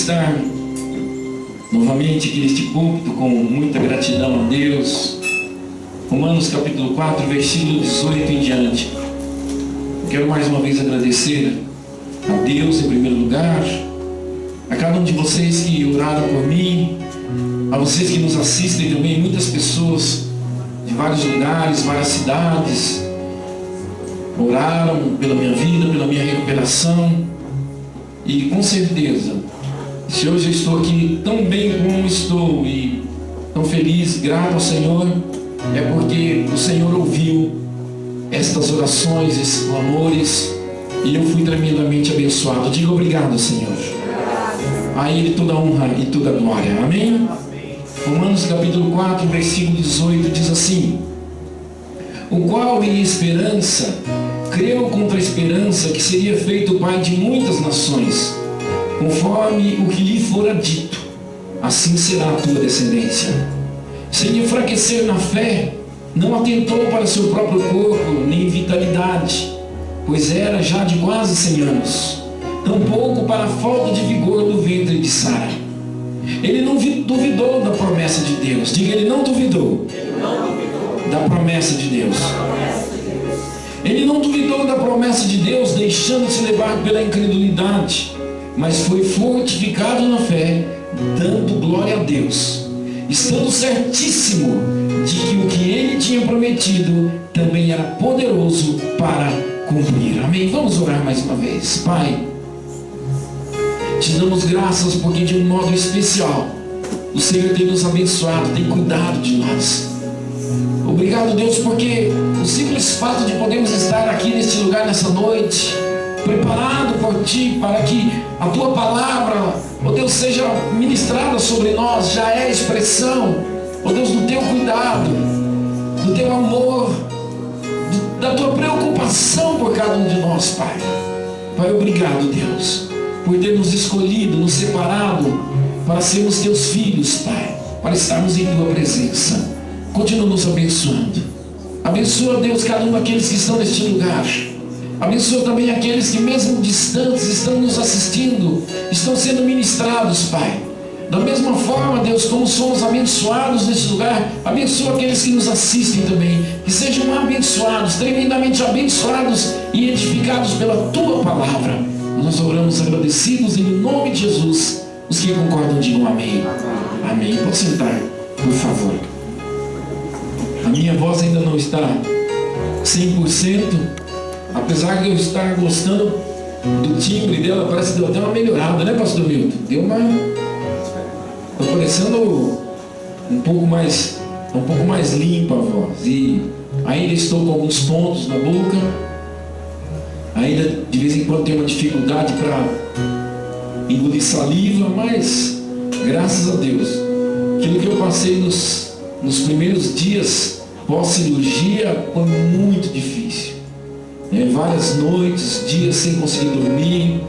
estar novamente aqui neste púlpito com muita gratidão a Deus. Romanos capítulo 4, versículo 18 em diante. Quero mais uma vez agradecer a Deus em primeiro lugar, a cada um de vocês que oraram por mim, a vocês que nos assistem também, muitas pessoas de vários lugares, várias cidades, oraram pela minha vida, pela minha recuperação. E com certeza, se hoje eu estou aqui tão bem como estou e tão feliz, grato ao Senhor, é porque o Senhor ouviu estas orações, esses clamores, e eu fui tremendamente abençoado. Diga obrigado, Senhor. A Ele toda a honra e toda a glória. Amém? Romanos capítulo 4, versículo 18 diz assim: o qual em esperança creu contra a esperança que seria feito o pai de muitas nações, conforme o que lhe fora dito, assim será a tua descendência. Sem enfraquecer na fé, não atentou para seu próprio corpo, nem vitalidade, pois era já de quase 100 anos, tampouco para a falta de vigor do ventre de Sara. Ele não duvidou da promessa de Deus. Diga, ele não duvidou da promessa de Deus. Ele não duvidou da promessa de Deus, deixando-se levar pela incredulidade, mas foi fortificado na fé, dando glória a Deus, estando certíssimo de que o que ele tinha prometido também era poderoso para cumprir. Amém? Vamos orar mais uma vez. Pai, te damos graças porque de um modo especial o Senhor tem nos abençoado, tem cuidado de nós. Obrigado, Deus, porque o simples fato de podermos estar aqui neste lugar nessa noite, preparado por Ti, para que a Tua palavra, ó Deus, seja ministrada sobre nós, já é a expressão, ó Deus, do Teu cuidado, do Teu amor, da Tua preocupação por cada um de nós, Pai. Pai, obrigado, Deus, por ter nos escolhido, nos separado, para sermos Teus filhos, Pai, para estarmos em Tua presença. Continua nos abençoando. Abençoa, Deus, cada um daqueles que estão neste lugar. Abençoa também aqueles que mesmo distantes estão nos assistindo, estão sendo ministrados, Pai. Da mesma forma, Deus, como somos abençoados neste lugar, abençoa aqueles que nos assistem também, que sejam abençoados, tremendamente abençoados e edificados pela Tua palavra. Nós oramos agradecidos em nome de Jesus. Os que concordam digam amém. Amém. Pode sentar, por favor. A minha voz ainda não está 100%, apesar de eu estar gostando do timbre dela, parece que deu até uma melhorada, né, pastor Milton? Deu uma... Está parecendo um pouco mais limpa a voz. E ainda estou com alguns pontos na boca, ainda de vez em quando tenho uma dificuldade para engolir saliva, mas graças a Deus, aquilo que eu passei nos primeiros dias pós-cirurgia foi muito difícil. Várias noites, dias sem conseguir dormir,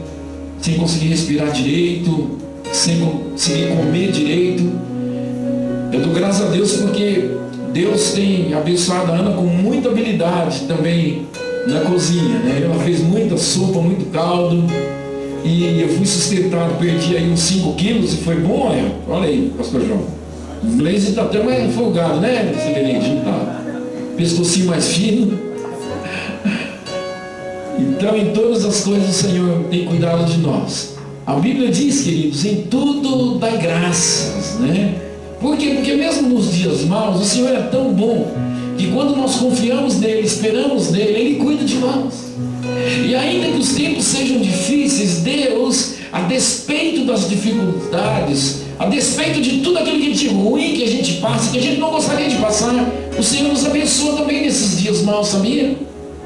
sem conseguir respirar direito, sem conseguir comer direito. Eu dou graças a Deus porque Deus tem abençoado a Ana com muita habilidade também na cozinha, né? Ela fez muita sopa, muito caldo, e eu fui sustentado, perdi aí uns 5 quilos e foi bom, olha aí, pastor João. O inglês está até mais folgado, né, Severino? Tá pescocinho mais fino. Então, em todas as coisas o Senhor tem cuidado de nós. A Bíblia diz, queridos, em tudo dai graças, né? Por quê? Porque mesmo nos dias maus, o Senhor é tão bom que quando nós confiamos nele, esperamos nele, Ele cuida de nós. E ainda que os tempos sejam difíceis, Deus, a despeito das dificuldades, a despeito de tudo aquilo de ruim que a gente passa, que a gente não gostaria de passar, o Senhor nos abençoa também nesses dias maus, sabia?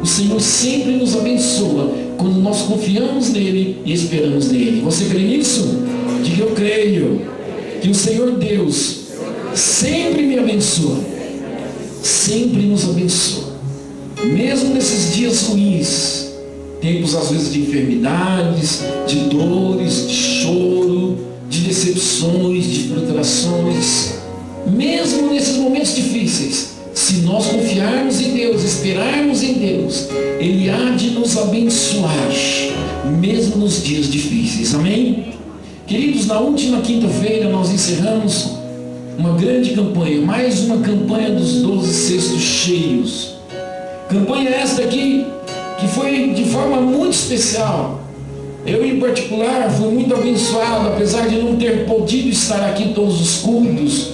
O Senhor sempre nos abençoa quando nós confiamos nele e esperamos nele. Você crê nisso? Diga, eu creio que o Senhor Deus sempre me abençoa, sempre nos abençoa, mesmo nesses dias ruins, tempos às vezes de enfermidades, de dores, de choro, de decepções, de frustrações. Mesmo nesses momentos difíceis, se nós confiarmos em Deus, esperarmos em Deus, Ele há de nos abençoar, mesmo nos dias difíceis. Amém? Queridos, na última quinta-feira nós encerramos uma grande campanha, mais uma campanha dos 12 cestos cheios. Campanha esta aqui que foi de forma muito especial. Eu, em particular, fui muito abençoado, apesar de não ter podido estar aqui em todos os cultos,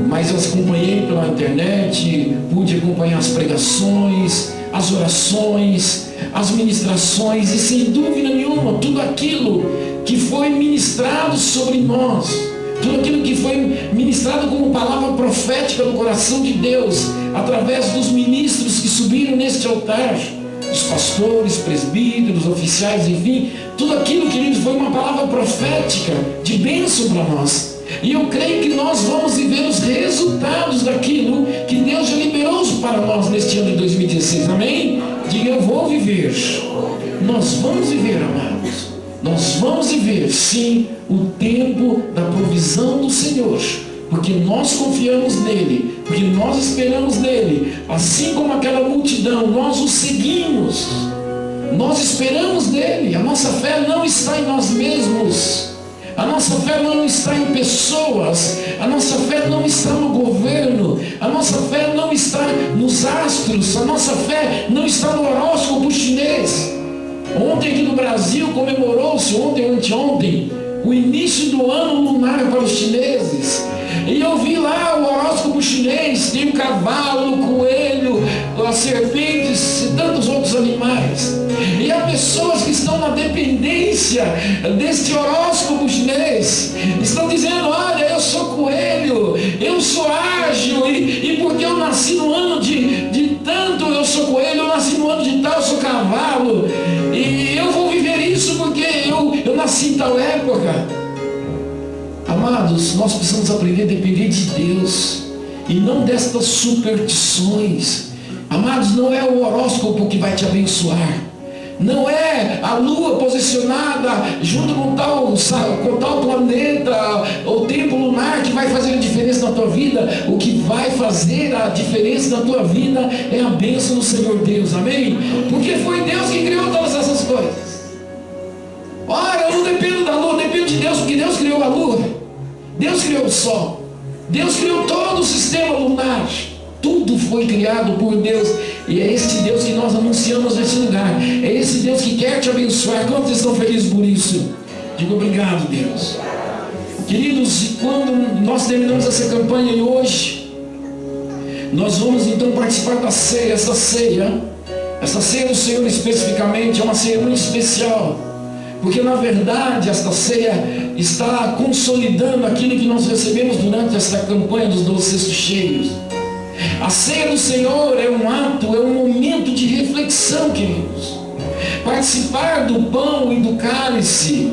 mas eu acompanhei pela internet, pude acompanhar as pregações, as orações, as ministrações, e sem dúvida nenhuma, tudo aquilo que foi ministrado sobre nós, tudo aquilo que foi ministrado como palavra profética no coração de Deus, através dos ministros que subiram neste altar, os pastores, presbíteros, oficiais, enfim, tudo aquilo, queridos, foi uma palavra profética de bênção para nós. E eu creio que nós vamos viver os resultados daquilo que Deus já liberou para nós neste ano de 2016, amém? Diga, eu vou viver. Nós vamos viver, amados. Nós vamos viver, sim, o tempo da provisão do Senhor, porque nós confiamos nele, porque nós esperamos nele, assim como aquela multidão, nós o seguimos, nós esperamos nele. A nossa fé não está em nós mesmos, a nossa fé não está em pessoas, a nossa fé não está no governo, a nossa fé não está nos astros, a nossa fé não está no horóscopo chinês. Ontem aqui no Brasil comemorou-se, ontem ou anteontem, o início do ano lunar para os chineses. E eu vi lá o horóscopo chinês, tem o cavalo, o coelho, as serpentes e tantos outros animais. E há pessoas que estão na dependência deste horóscopo chinês. Estão dizendo, olha, eu sou coelho, eu sou ágil, e porque eu nasci no ano de tanto, eu sou coelho, eu nasci no ano de tal, eu sou cavalo. E eu vou viver isso porque eu nasci em tal época. Amados, nós precisamos aprender a depender de Deus e não destas superstições. Amados, não é o horóscopo que vai te abençoar, não é a lua posicionada junto com tal planeta, o tempo lunar que vai fazer a diferença na tua vida. O que vai fazer a diferença na tua vida é a bênção do Senhor Deus, amém? Porque foi Deus que criou todas essas coisas. Olha, eu não dependo da lua, eu dependo de Deus, porque Deus criou a lua, Deus criou o sol, Deus criou todo o sistema lunar. Tudo foi criado por Deus. E é este Deus que nós anunciamos nesse lugar. É esse Deus que quer te abençoar. Quantos estão felizes por isso? Digo obrigado, Deus. Queridos, quando nós terminamos essa campanha e hoje nós vamos então participar da ceia. Essa ceia do Senhor especificamente é uma ceia muito especial, porque na verdade esta ceia está consolidando aquilo que nós recebemos durante esta campanha dos 12 cestos cheios. A ceia do Senhor é um ato, é um momento de reflexão, queridos. Participar do pão e do cálice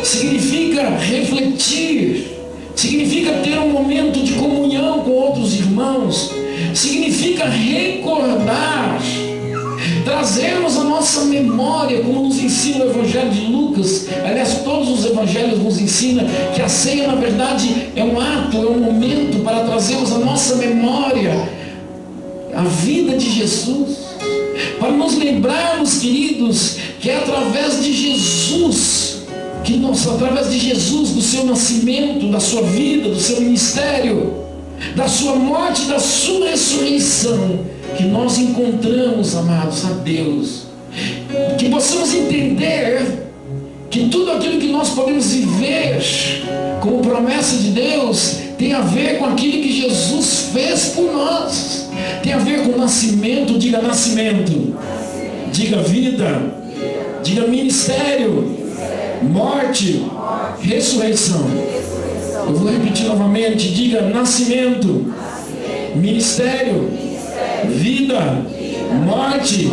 significa refletir, significa ter um momento de comunhão com outros irmãos, significa recordar, trazermos a nossa memória, como nos ensina o Evangelho de Lucas. Aliás, todos os evangelhos nos ensinam que a ceia, na verdade, é um ato, é um momento para trazermos a nossa memória a vida de Jesus, para nos lembrarmos, queridos, que é através de Jesus, através de Jesus, do seu nascimento, da sua vida, do seu ministério, da sua morte, da sua ressurreição, que nós encontramos, amados, a Deus. Que possamos entender que tudo aquilo que nós podemos viver como promessa de Deus tem a ver com aquilo que Jesus fez por nós. Tem a ver com nascimento. Diga nascimento, diga vida, diga ministério, morte, ressurreição. Eu vou repetir novamente, diga nascimento, ministério, vida, morte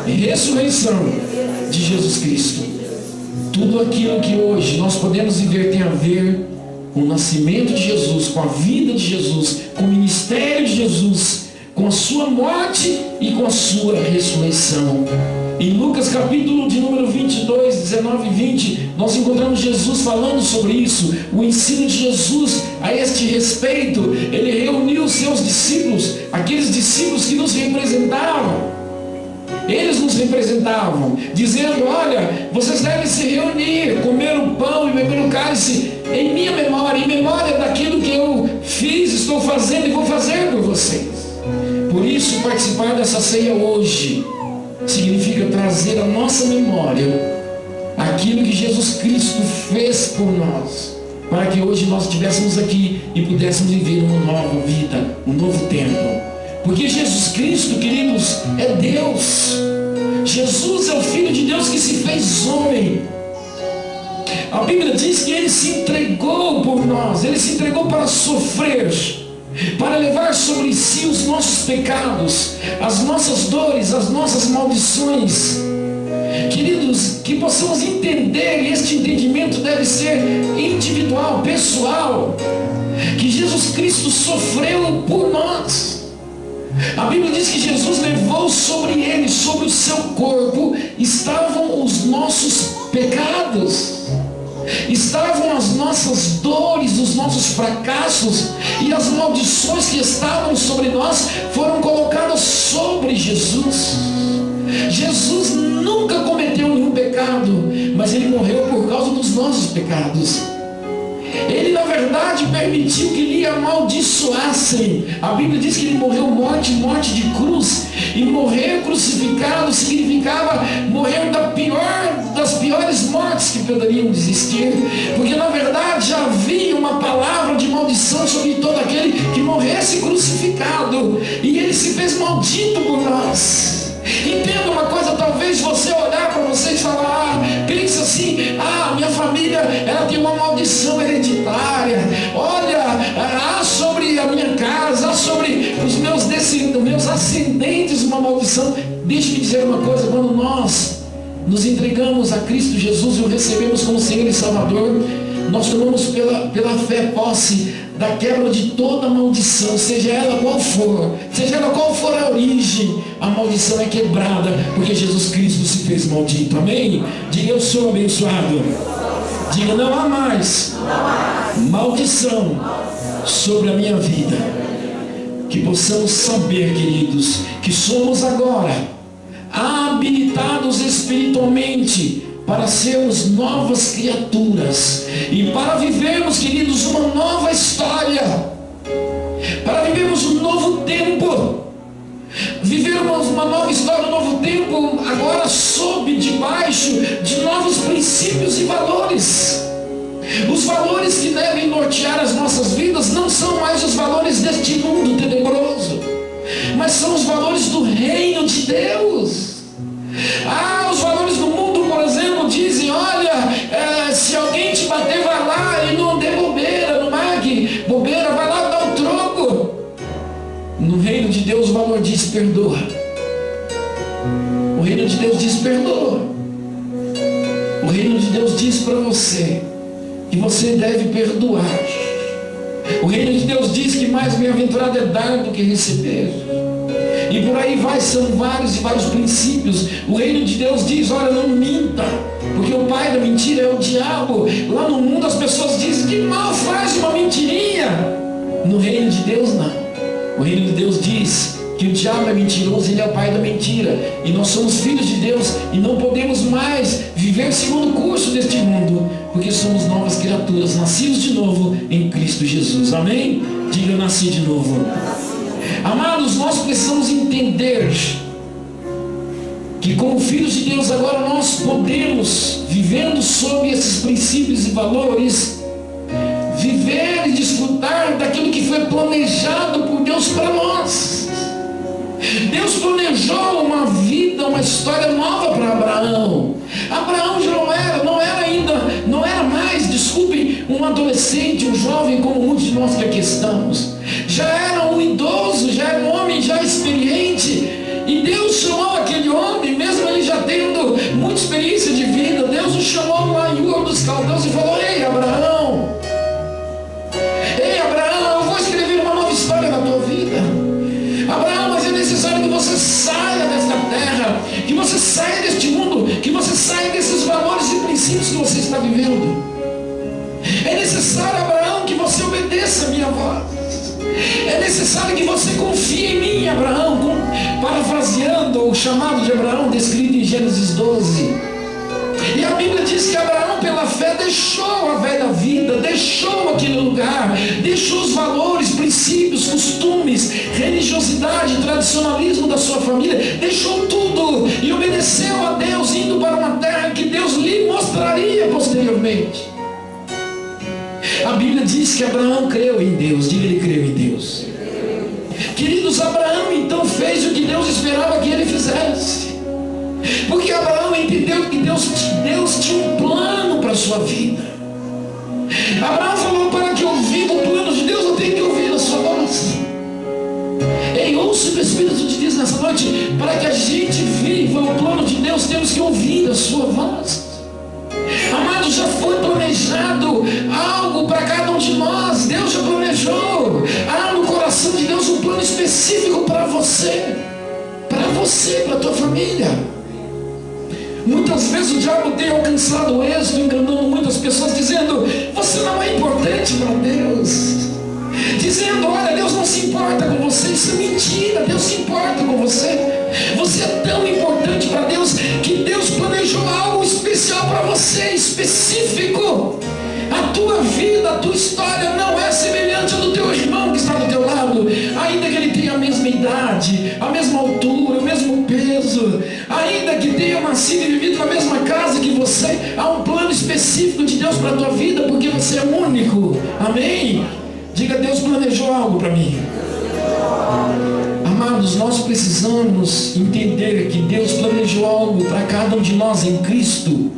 e ressurreição de Jesus Cristo. Tudo aquilo que hoje nós podemos viver tem a ver com o nascimento de Jesus, com a vida de Jesus, com o ministério de Jesus, com a sua morte e com a sua ressurreição. Em Lucas capítulo de número 22, 19 e 20, nós encontramos Jesus falando sobre isso. O ensino de Jesus a este respeito, ele reuniu os seus discípulos, aqueles discípulos que nos representavam. Eles nos representavam, dizendo: olha, vocês devem se reunir, comer o pão e beber o cálice em minha memória, em memória daquilo que eu fiz, estou fazendo e vou fazer por vocês. Por isso, participar dessa ceia hoje significa trazer à nossa memória aquilo que Jesus Cristo fez por nós, para que hoje nós estivéssemos aqui e pudéssemos viver uma nova vida, um novo tempo. Porque Jesus Cristo, queridos, é Deus. Jesus é o Filho de Deus que se fez homem. A Bíblia diz que Ele se entregou por nós. Ele se entregou para sofrer, para levar sobre si os nossos pecados, as nossas dores, as nossas maldições. Queridos, que possamos entender, e este entendimento deve ser individual, pessoal, que Jesus Cristo sofreu por nós. A Bíblia diz que Jesus levou sobre ele, sobre o seu corpo, estavam os nossos pecados, estavam as nossas dores, os nossos fracassos, e as maldições que estavam sobre nós foram colocadas sobre Jesus. Jesus nunca cometeu nenhum pecado, mas Ele morreu por causa dos nossos pecados. Ele, na verdade, permitiu que lhe amaldiçoassem. A Bíblia diz que Ele morreu morte de cruz. E morrer crucificado significava morrer das piores mortes que poderiam existir. Porque, na verdade, já havia uma palavra de maldição sobre todo aquele que morresse crucificado. E Ele se fez maldito por nós. Entenda uma coisa, talvez você olhar para você e falar, pensa assim: minha família, ela tem uma maldição hereditária. Olha, sobre a minha casa, sobre os meus ascendentes, uma maldição. Deixe-me dizer uma coisa: quando nós nos entregamos a Cristo Jesus e o recebemos como Senhor e Salvador, nós tomamos pela fé posse da quebra de toda maldição, seja ela qual for a origem. A maldição é quebrada, porque Jesus Cristo se fez maldito. Amém? Diga: eu sou abençoado. Diga: não há mais maldição sobre a minha vida. Que possamos saber, queridos, que somos agora habilitados espiritualmente para sermos novas criaturas e para vivermos, queridos, uma nova história, para vivermos um novo tempo, vivermos uma nova história, um novo tempo, agora sob, debaixo de novos princípios e valores. Os valores que devem nortear as nossas vidas não são mais os valores deste mundo tenebroso, mas são os valores do reino de Deus. Os valores do mundo, por exemplo, dizem: olha, se alguém te bater, vai lá e não dê bobeira, não marque bobeira, vai lá dar o troco. No reino de Deus o valor diz: perdoa. O reino de Deus diz: perdoa. O reino de Deus diz para você que você deve perdoar. O reino de Deus diz que mais bem-aventurado é dar do que receber. E por aí vai, são vários e vários princípios. O reino de Deus diz: olha, não minta, porque o pai da mentira é o diabo. Lá no mundo as pessoas dizem: que mal faz uma mentirinha. No reino de Deus não. O reino de Deus diz que o diabo é mentiroso, ele é o pai da mentira. E nós somos filhos de Deus e não podemos mais viver segundo o curso deste mundo, porque somos novas criaturas, nascidos de novo em Cristo Jesus. Amém? Diga: eu nasci de novo. Amados, nós precisamos entender que como filhos de Deus agora nós podemos, vivendo sob esses princípios e valores, viver e desfrutar daquilo que foi planejado por Deus para nós. Deus planejou uma vida, uma história nova para Abraão. Abraão já não era mais, desculpe, um adolescente, um jovem como muitos de nós que aqui estamos. Já era um idoso, já era um homem já experiente. E Deus chamou aquele homem, mesmo ele já tendo muita experiência de vida, Deus o chamou lá em Ur dos Caldeus e falou: ei Abraão, eu vou escrever uma nova história na tua vida. Abraão, mas é necessário que você saia desta terra, que você saia deste mundo, que você saia desses valores e princípios que você está vivendo. É necessário, Abraão, que você obedeça a minha voz. É necessário que você confie em mim, Abraão. Parafraseando o chamado de Abraão descrito em Gênesis 12. E a Bíblia diz que Abraão, pela fé, deixou a velha vida, deixou aquele lugar, deixou os valores, princípios, costumes, religiosidade, tradicionalismo da sua família, deixou tudo e obedeceu a Deus, indo para uma terra que Deus lhe mostraria posteriormente. A Bíblia diz que Abraão creu em Deus. Diga, ele creu em Deus. Queridos, Abraão então fez o que Deus esperava que ele fizesse. Porque Abraão entendeu que Deus tinha um plano para a sua vida. Abraão falou: para que eu viva o plano de Deus, eu tenho que ouvir a sua voz. Ei, ouça o que o Espírito te diz nessa noite: para que a gente viva o plano de Deus, temos que ouvir a sua voz. Amado, já foi planejado algo para cada um de nós. Deus já planejou. Há no coração de Deus um plano específico para você, para a tua família. Muitas vezes o diabo tem alcançado o êxito, enganando muitas pessoas, dizendo: você não é importante para Deus. Dizendo: olha, Deus não se importa com você. Isso é mentira, Deus se importa com você. Você é tão importante para Deus que Deus planejou algo especial para você, específico. A tua vida, a tua história não é semelhante à do teu irmão que está do teu lado, ainda que ele tenha a mesma idade, a mesma altura, o mesmo peso, ainda que tenha nascido e vivido na mesma casa que você. Há um plano específico de Deus para a tua vida, porque você é único. Amém? Diga: Deus planejou algo para mim. Amados, nós precisamos entender que Deus planejou algo para cada um de nós em Cristo.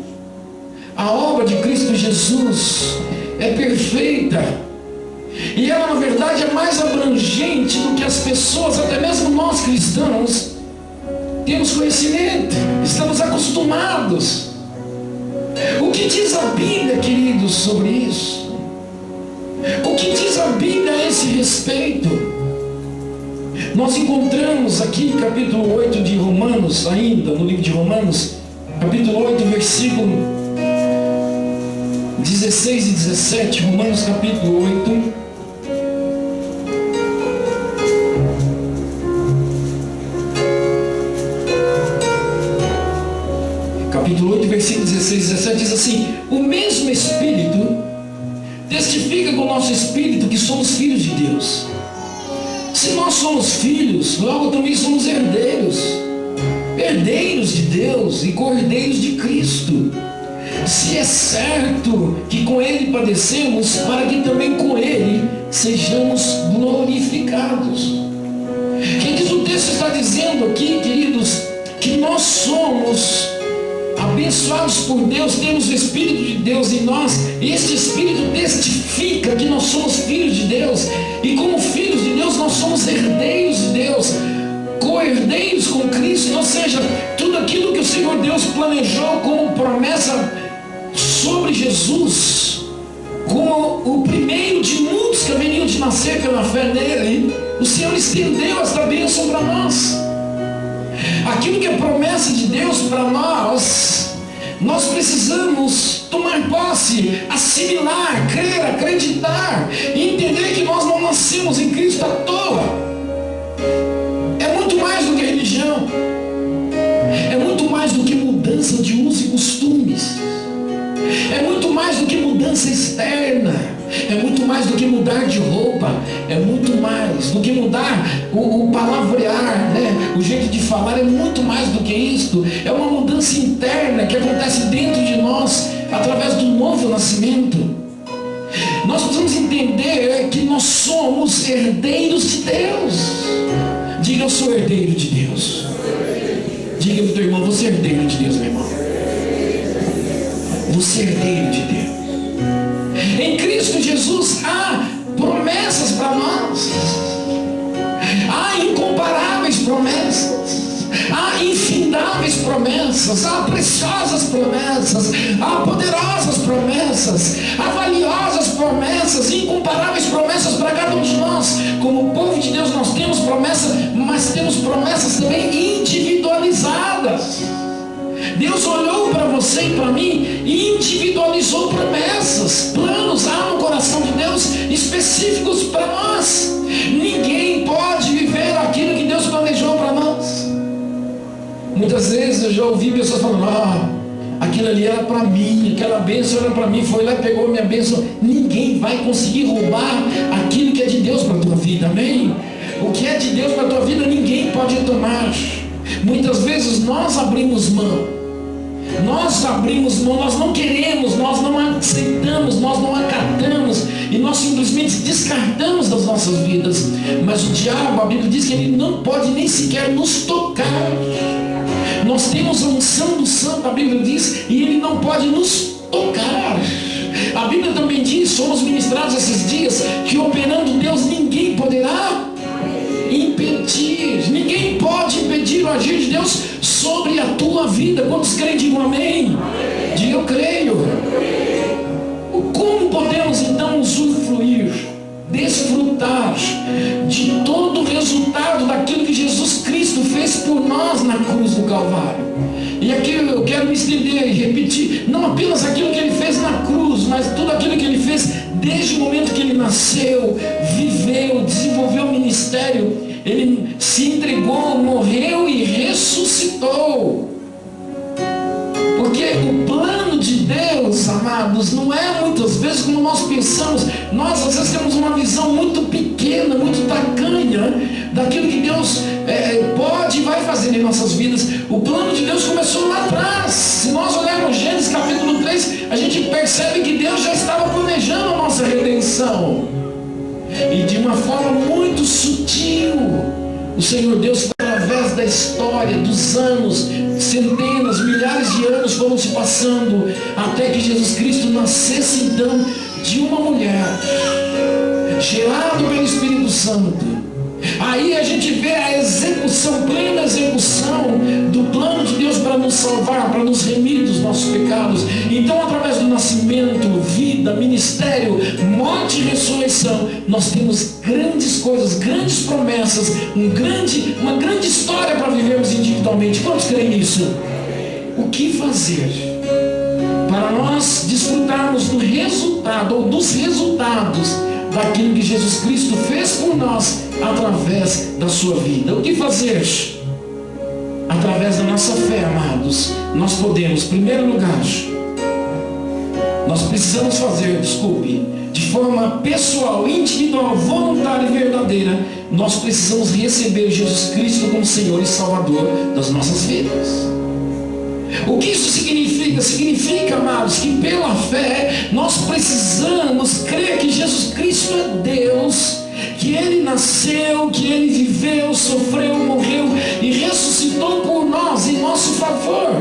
A obra de Cristo Jesus é perfeita. E ela, na verdade, é mais abrangente do que as pessoas, até mesmo nós cristãos, temos conhecimento, estamos acostumados. O que diz a Bíblia, queridos, sobre isso? O que diz a Bíblia a esse respeito? Nós encontramos aqui capítulo 8 de Romanos, ainda no livro de Romanos, capítulo 8, versículo 16 e 17, Romanos capítulo 8. Capítulo 8, versículo 16 e 17 diz assim: o mesmo Espírito testifica com o nosso Espírito que somos filhos de Deus. Se nós somos filhos, logo também somos herdeiros, herdeiros de Deus e co-herdeiros de Cristo. Se é certo que com Ele padecemos, para que também com Ele sejamos glorificados. Quem diz o texto está dizendo aqui, queridos, que nós somos abençoados por Deus, temos o Espírito de Deus em nós, e este Espírito testifica que nós somos filhos de Deus, e como filhos de Deus nós somos herdeiros de Deus, co-herdeiros com Cristo, ou seja, tudo aquilo que o Senhor Deus planejou como promessa sobre Jesus, como o primeiro de muitos que haveriam de nascer pela fé nele, o Senhor estendeu esta bênção para nós. Aquilo que é promessa de Deus para nós, nós precisamos tomar posse, assimilar, crer, acreditar e entender que nós não nascemos em Cristo à toa. É muito mais do que religião, é muito mais do que mudança de usos e costumes, é muito mais do que mudança externa, é muito mais do que mudar de roupa, é muito mais do que mudar o palavrear, né? O jeito de falar, é muito mais do que isso. É uma mudança interna que acontece dentro de nós através do novo nascimento. Nós precisamos entender que nós somos herdeiros de Deus. Diga: eu sou herdeiro de Deus. Diga para o teu irmão: você é herdeiro de Deus, meu irmão. Você é herdeiro de Deus. Em Cristo Jesus há promessas para nós, há incomparáveis promessas, há infindáveis promessas, há preciosas promessas, há poderosas promessas, há valiosas promessas, incomparáveis promessas para cada um de nós. Como povo de Deus nós temos promessas, mas temos promessas também individualizadas. Deus olhou para você e para mim e individualizou promessas, planos há no coração de Deus específicos para nós. Ninguém pode viver aquilo que Deus planejou para nós. Muitas vezes eu já ouvi pessoas falando, aquilo ali era para mim, aquela bênção era para mim, foi lá e pegou a minha bênção. Ninguém vai conseguir roubar aquilo que é de Deus para a tua vida, amém? O que é de Deus para a tua vida, ninguém pode tomar. Muitas vezes nós abrimos mão, nós não queremos, nós não aceitamos, nós não acatamos, e nós simplesmente descartamos das nossas vidas. Mas o diabo, a Bíblia diz que ele não pode nem sequer nos tocar. Nós temos a unção do Santo, a Bíblia diz, e ele não pode nos tocar. A Bíblia também diz, somos ministrados esses dias, que operando Deus ninguém poderá impedir. Ninguém pode impedir o agir de Deus sobre a tua vida. Quantos creem? Digam amém. Diga eu creio. Como podemos então usufruir, desfrutar de todo o resultado daquilo que Jesus Cristo fez por nós na cruz do Calvário? E aqui eu quero me estender e repetir, não apenas aquilo que ele fez na cruz, mas tudo aquilo que ele fez desde o momento que ele nasceu, viveu, desenvolveu o ministério. Ele se entregou, morreu e ressuscitou. Porque o plano de Deus, amados, não é muitas vezes como nós pensamos. Nós às vezes temos uma visão muito pequena, muito tacanha daquilo que Deus pode e vai fazer em nossas vidas. O plano de Deus começou lá atrás. Se nós olharmos Gênesis capítulo 3, a gente percebe que Deus já estava planejando a nossa redenção. E de uma forma muito sutil, o Senhor Deus, através da história, dos anos, centenas, milhares de anos foram se passando, até que Jesus Cristo nascesse então de uma mulher, gerado pelo Espírito Santo. Aí a gente vê a execução, plena execução do plano de Deus para nos salvar, para nos remir dos nossos pecados. Então, através do nascimento, vida, ministério, morte e ressurreição, nós temos grandes coisas, grandes promessas, uma grande história para vivermos individualmente. Quantos creem nisso? O que fazer para nós desfrutarmos do resultado, ou dos resultados daquilo que Jesus Cristo fez por nós através da sua vida? O que fazer? Através da nossa fé, amados, nós podemos, em primeiro lugar, nós precisamos fazer, de forma pessoal, individual, voluntária e verdadeira, nós precisamos receber Jesus Cristo como Senhor e Salvador das nossas vidas. O que isso significa? Significa, amados, que pela fé nós precisamos crer que Jesus Cristo é Deus, que Ele nasceu, que Ele viveu, sofreu, morreu e ressuscitou por nós, em nosso favor.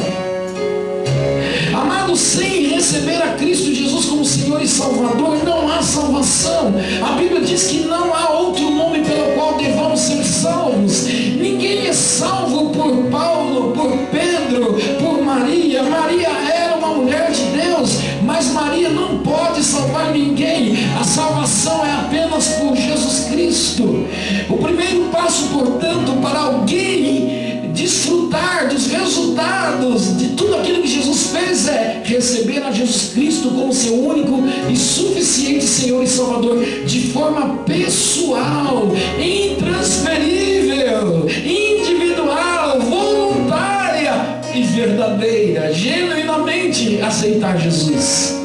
Amados, sem receber a Cristo Jesus como Senhor e Salvador, não há salvação. A Bíblia diz que não há outro nome pelo qual devamos ser salvos. Ninguém é salvo por Paulo, por Pedro, por Maria. Maria era uma mulher de Deus, mas Maria não pode salvar ninguém. A salvação é apenas por Jesus Cristo. O primeiro passo, portanto, para alguém desfrutar dos resultados de tudo aquilo que Jesus fez é receber a Jesus Cristo como seu único e suficiente Senhor e Salvador, de forma pessoal, intransferível, individual, voluntária e verdadeira, genuinamente aceitar Jesus.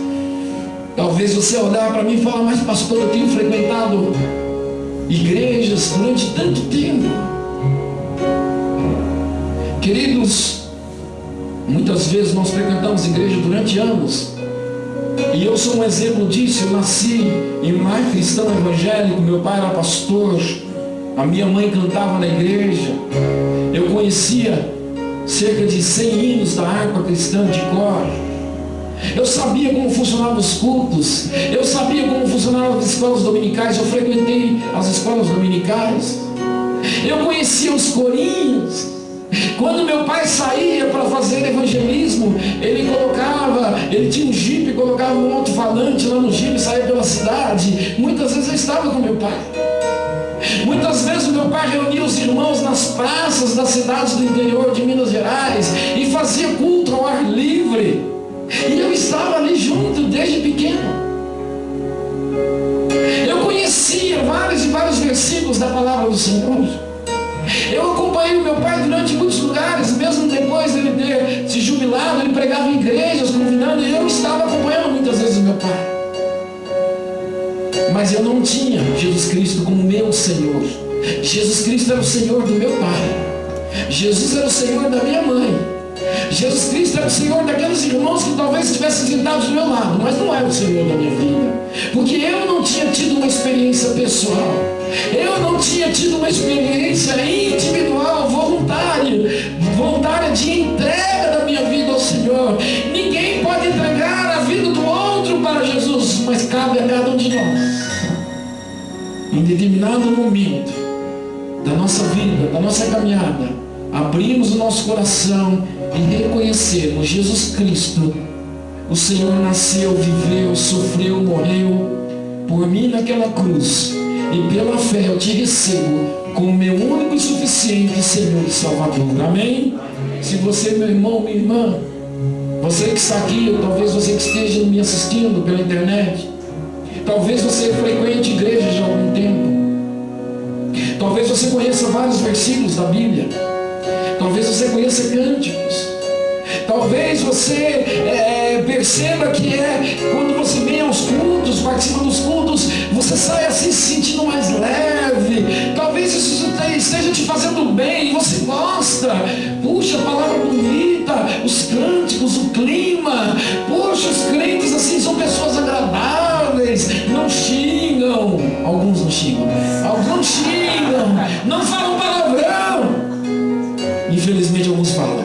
Talvez você olhar para mim e falar, mas pastor, eu tenho frequentado igrejas durante tanto tempo. Queridos, muitas vezes nós frequentamos igreja durante anos, e eu sou um exemplo disso. Eu nasci em um lar cristão evangélico, meu pai era pastor, a minha mãe cantava na igreja, eu conhecia cerca de 100 hinos da harpa cristã de cor, eu sabia como funcionavam os cultos, eu sabia como funcionavam as escolas dominicais, eu frequentei as escolas dominicais, eu conhecia os corinhos. Quando meu pai saía para fazer evangelismo, ele tinha um jipe, colocava um alto-falante lá no jipe e saía pela cidade. Muitas vezes eu estava com meu pai. Muitas vezes meu pai reunia os irmãos nas praças das cidades do interior de Minas Gerais e fazia culto ao ar livre. E eu estava ali junto desde pequeno. Eu conhecia vários e vários versículos da palavra do Senhor. Eu acompanhei o meu pai durante muitos lugares, mesmo depois Jesus Cristo era o Senhor do meu pai. Jesus era o Senhor da minha mãe. Jesus Cristo era o Senhor daqueles irmãos que talvez estivessem sentados do meu lado, mas não era o Senhor da minha vida, porque eu não tinha tido uma experiência pessoal, eu não tinha tido uma experiência individual, voluntária de entrega da minha vida ao Senhor. Ninguém pode entregar a vida do outro para Jesus, mas cabe a cada um de nós, em determinado momento da nossa vida, da nossa caminhada, abrirmos o nosso coração e reconhecermos Jesus Cristo. O Senhor nasceu, viveu, sofreu, morreu por mim naquela cruz, e pela fé eu te recebo como meu único e suficiente Senhor e Salvador. Amém? Se você, meu irmão, minha irmã, você que está aqui, ou talvez você que esteja me assistindo pela internet, talvez você frequente igreja já há algum tempo, talvez você conheça vários versículos da Bíblia, talvez você conheça cânticos, talvez você perceba que quando você vem aos cultos, participa dos cultos, você sai assim se sentindo mais leve. Talvez isso esteja te fazendo bem, e você gosta. Puxa, a palavra bonita, os cânticos, o clima. Puxa, os crentes assim são pessoas agradáveis, não xingam. Alguns não xingam, não falam palavrão. Infelizmente alguns falam.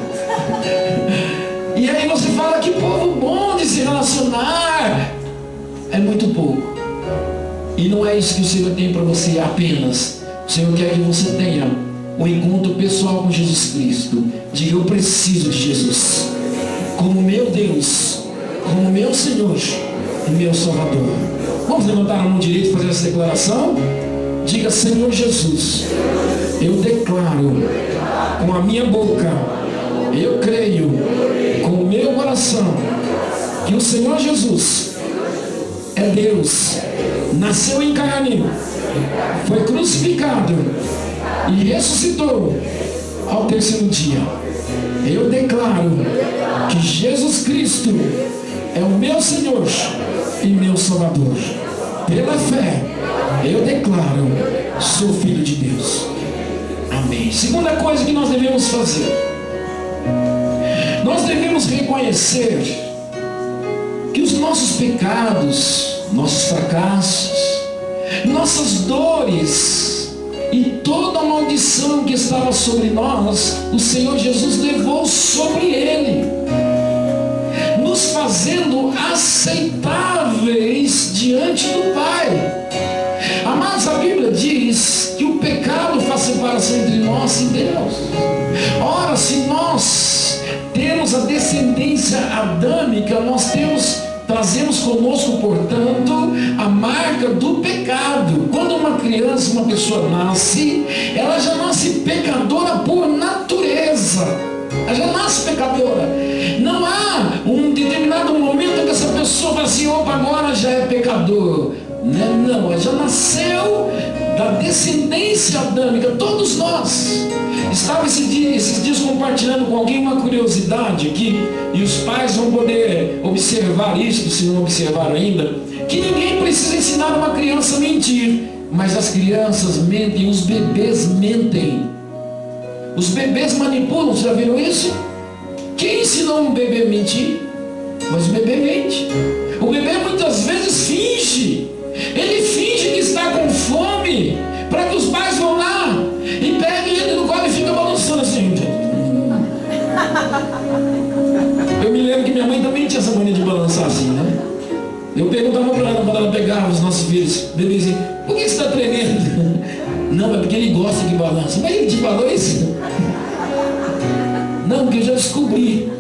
E aí você fala, que povo bom de se relacionar. É muito pouco. E não é isso que o Senhor tem para você apenas. O Senhor quer que você tenha um encontro pessoal com Jesus Cristo. Diga: eu preciso de Jesus como meu Deus, como meu Senhor e meu Salvador. Vamos levantar a mão direita e fazer essa declaração? Diga: Senhor Jesus, eu declaro com a minha boca, eu creio com o meu coração que o Senhor Jesus é Deus, nasceu em carne, foi crucificado e ressuscitou ao terceiro dia. Eu declaro que Jesus Cristo é o meu Senhor e meu Salvador. Pela fé, eu declaro, sou filho de Deus. Amém. Segunda coisa que nós devemos fazer, nós devemos reconhecer que os nossos pecados, nossos fracassos, nossas dores e toda a maldição que estava sobre nós, o Senhor Jesus levou sobre Ele, nos fazendo aceitáveis diante do Pai. Amados, a Bíblia diz que o pecado faz separação entre nós e Deus. Ora, se nós temos a descendência adâmica, nós trazemos conosco, portanto, a marca do pecado. Quando uma criança, uma pessoa nasce, ela já nasce pecadora por natureza. Ela já nasce pecadora. Não há um determinado momento que essa pessoa fala assim: opa, agora já é pecador. Não, ela já nasceu da descendência adâmica. Todos nós. Estava esses dias compartilhando com alguém uma curiosidade aqui, e os pais vão poder observar isso, se não observaram ainda, que ninguém precisa ensinar uma criança a mentir, mas as crianças mentem, os bebês mentem. Os bebês manipulam, vocês já viram isso? Quem ensinou um bebê a mentir? Mas o bebê mente. O bebê muitas vezes finge. Ele finge que está com fome, para que os pais vão lá e peguem ele no colo e ficam balançando assim. Eu me lembro que minha mãe também tinha essa mania de balançar assim, né? Eu perguntava para ela, quando ela pegava os nossos filhos, bebezinho: por que você está tremendo? Não, é porque ele gosta que balança. Mas ele te falou isso? Não, porque eu já descobri.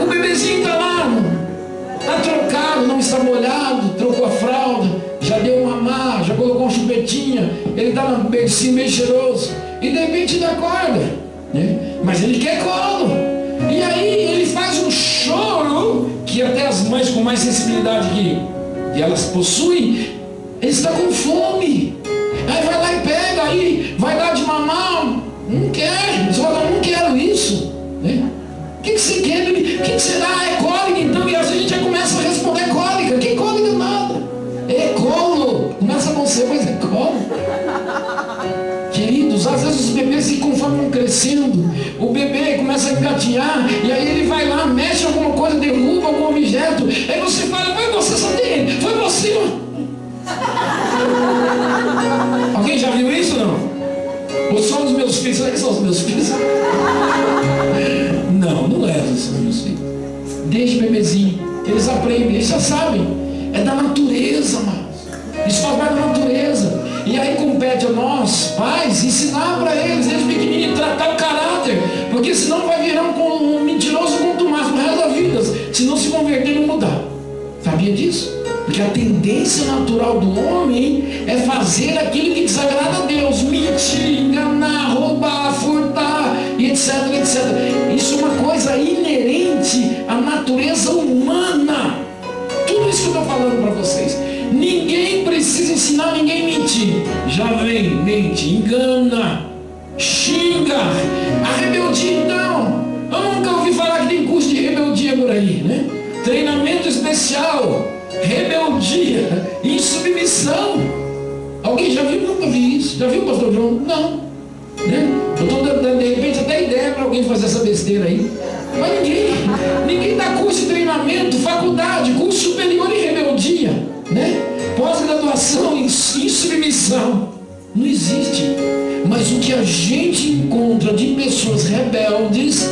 O bebezinho está lá, está trocado, não está molhado, trocou a fralda, já deu um mamar, já colocou uma chupetinha, ele está no bercinho meio cheiroso, e de repente ele acorda, né? Mas ele quer colo. E aí ele faz um choro, que até as mães com mais sensibilidade que elas possuem, ele está com fome. Aí vai lá e pega, aí vai dar de mamar, não quer, você fala: não quero isso, né? O que você quer? O que você dá? É cólica então? E a gente já começa a responder: cólica. Que cólica nada? É colo. Começa com você, mas é colo. amados, às vezes os bebês, conforme vão crescendo, o bebê começa a engatinhar, e aí ele vai lá, mexe em alguma coisa, derruba algum objeto, aí você fala, foi você, Sandinha, foi você. Alguém já viu isso, não? Ou só os meus filhos? Será que são os meus filhos? Não leva isso aos meus filhos. Desde bebezinho, eles aprendem, eles já sabem. É da natureza, amados. Isso faz parte da natureza. E aí compete a nós, pais, ensinar para eles, desde pequenininho, tratar o caráter. Porque senão vai virar um mentiroso contumaz pro resto da vida. Se não se converter e não mudar. Sabia disso? Porque a tendência natural do homem é fazer aquilo que desagrada a Deus. Mentir, enganar, roubar, furtar, etc, etc. Isso é uma coisa inerente à natureza humana. Tudo isso que eu estou falando para vocês. Ninguém precisa ensinar ninguém a mentir. Já vem, mente, engana, xinga. A rebeldia, então. Eu nunca ouvi falar que tem curso de rebeldia por aí, né? Treinamento especial. Rebeldia, insubmissão. Alguém já viu? Nunca vi isso. Já viu, pastor João? Não, né? Eu estou dando de repente até ideia para alguém fazer essa besteira aí. Mas ninguém dá curso de treinamento, faculdade, curso superior em rebeldia, né? Pós-graduação em insubmissão. Não existe. Mas o que a gente encontra de pessoas rebeldes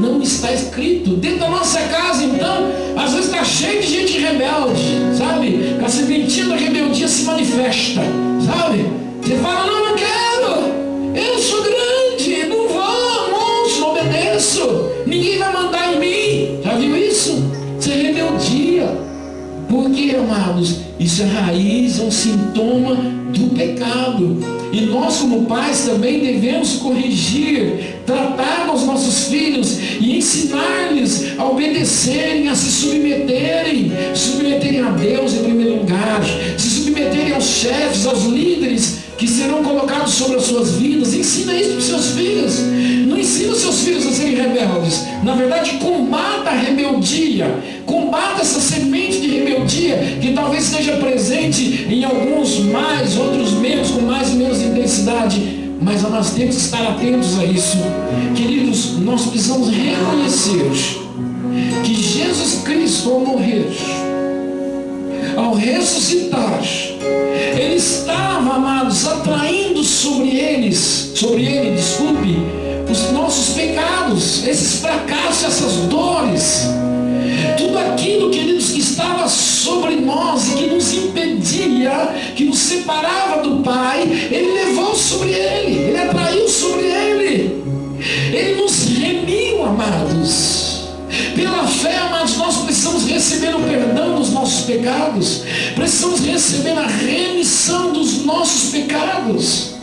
não está escrito. Dentro da nossa casa, então, às vezes está cheio de gente rebelde, sabe? A sementinha da rebeldia se manifesta, sabe? Você fala, não quero, eu sou grande, não vou, não obedeço, ninguém vai mandar em mim. Já viu isso? Isso é rebeldia. Por quê, amados? Isso é raiz, é um sintoma do pecado. E nós, como pais, também devemos corrigir, tratar os nossos filhos e ensinar-lhes a obedecerem, a se submeterem a Deus em primeiro lugar, se submeterem aos chefes, aos líderes que serão colocados sobre as suas vidas. Ensina isso para os seus filhos. Não ensina os seus filhos a serem rebeldes. Na verdade, combata a rebeldia. Combata essa semente de rebeldia que talvez esteja presente em alguns mais, outros menos, com mais e menos intensidade. Mas nós temos que estar atentos a isso. Queridos, nós precisamos reconhecer que Jesus Cristo, ao morrer, ao ressuscitar, Ele estava, amados, atraindo sobre ele, os nossos pecados, esses fracassos, essas dores, tudo aquilo, queridos, que estava sobre nós e que nos impedia, que nos separava do Pai, Ele levou sobre Ele, Ele atraiu sobre Ele, Ele nos remiu, amados. Pela fé, amados, nós precisamos receber o perdão dos nossos pecados, precisamos receber a remissão dos nossos pecados.